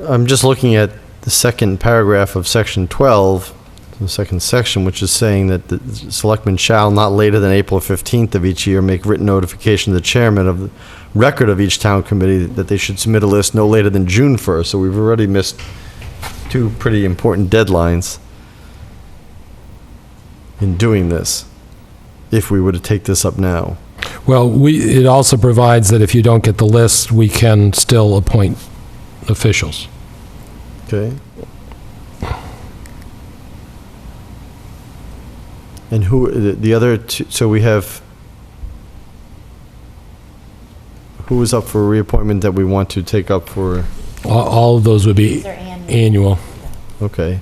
I'm just looking at the second paragraph of section 12, the second section, which is saying that the selectmen shall, not later than April 15th of each year, make written notification to the chairman of the record of each town committee that they should submit a list no later than June 1st. So we've already missed two pretty important deadlines in doing this, if we were to take this up now. Well, it also provides that if you don't get the list, we can still appoint officials. Okay. And who, the other two, so we have, who is up for reappointment that we want to take up for, All of those would be They're annual. okay.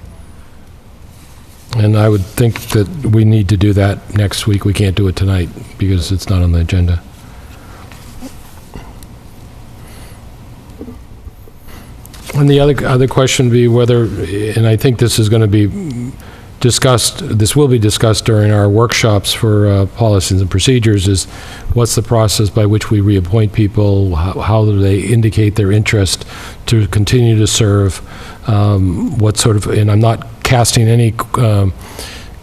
And I would think that we need to do that next week. We can't do it tonight because it's not on the agenda. And the other question would be whether, and I think this is going to be discussed, this will be discussed during our workshops for policies and procedures, is what's the process by which we reappoint people? How do they indicate their interest to continue to serve? What sort of, and I'm not casting any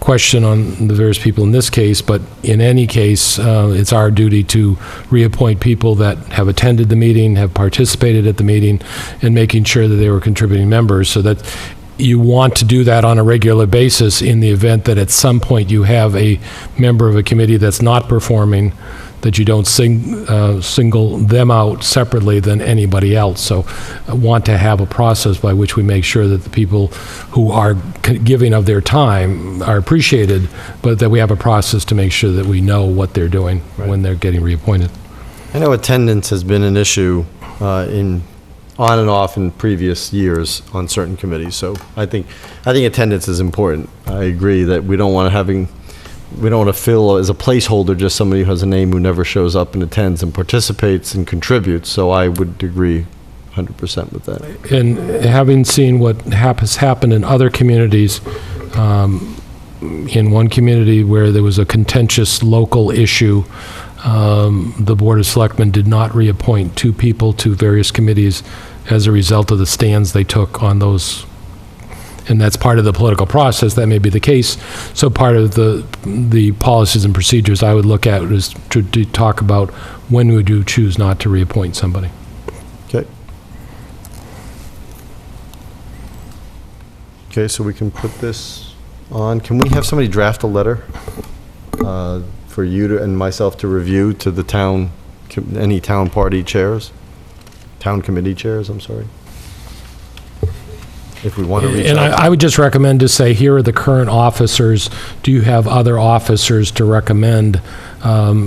question on the various people in this case, but in any case, it's our duty to reappoint people that have attended the meeting, have participated at the meeting, and making sure that they were contributing members, so that you want to do that on a regular basis in the event that at some point you have a member of a committee that's not performing, that you don't single them out separately than anybody else. So I want to have a process by which we make sure that the people who are giving of their time are appreciated, but that we have a process to make sure that we know what they're doing when they're getting reappointed. I know attendance has been an issue on and off in previous years on certain committees, so I think attendance is important. I agree that we don't want to fill as a placeholder just somebody who has a name who never shows up and attends and participates and contributes, so I would agree 100% with that. And having seen what has happened in other communities, in one community where there was a contentious local issue, the Board of Selectmen did not reappoint 2 people to various committees as a result of the stands they took on those. And that's part of the political process. That may be the case. So part of the policies and procedures I would look at is to talk about when would you choose not to reappoint somebody. Okay. Okay, so we can put this on. Can we have somebody draft a letter for you and myself to review to the town, any town party chairs? Town committee chairs, I'm sorry. If we want to reach And out. I would just recommend to say, here are the current officers. Do you have other officers to recommend?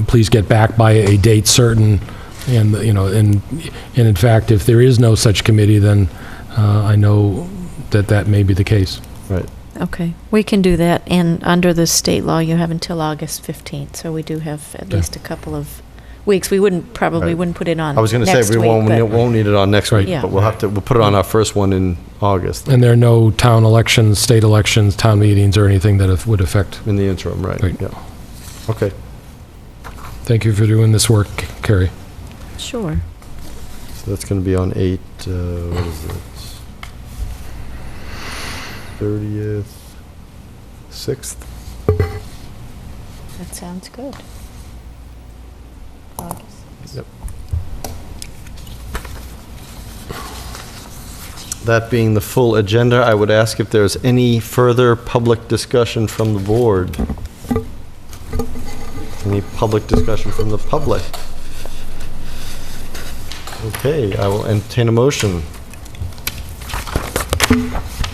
Please get back by a date certain. And, and in fact, if there is no such committee, then I know that may be the case. Right. Okay, we can do that, and under the state law, you have until August 15th, so we do have at least a couple of weeks. We probably Right. wouldn't put it on I was going to say, next we week, but- won't need it on next week, Yeah. but we'll put it on our first one in August, And there are no town elections, state elections, town meetings, or anything that would affect. in the interim, right? Right. Yeah. Okay. Thank you for doing this work, Carrie. Sure. So that's going to be on 8, what is it? 30th, 6th? That sounds good. August. Yep. That being the full agenda, I would ask if there's any further public discussion from the board. Any public discussion from the public? Okay, I will entertain a motion.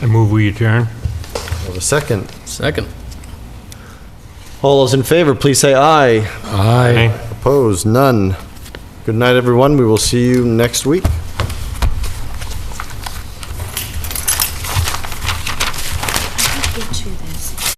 I move we adjourn. I have a second. Second. All those in favor, please say aye. Aye. Opposed? None. Good night, everyone. We will see you next week. Get you this.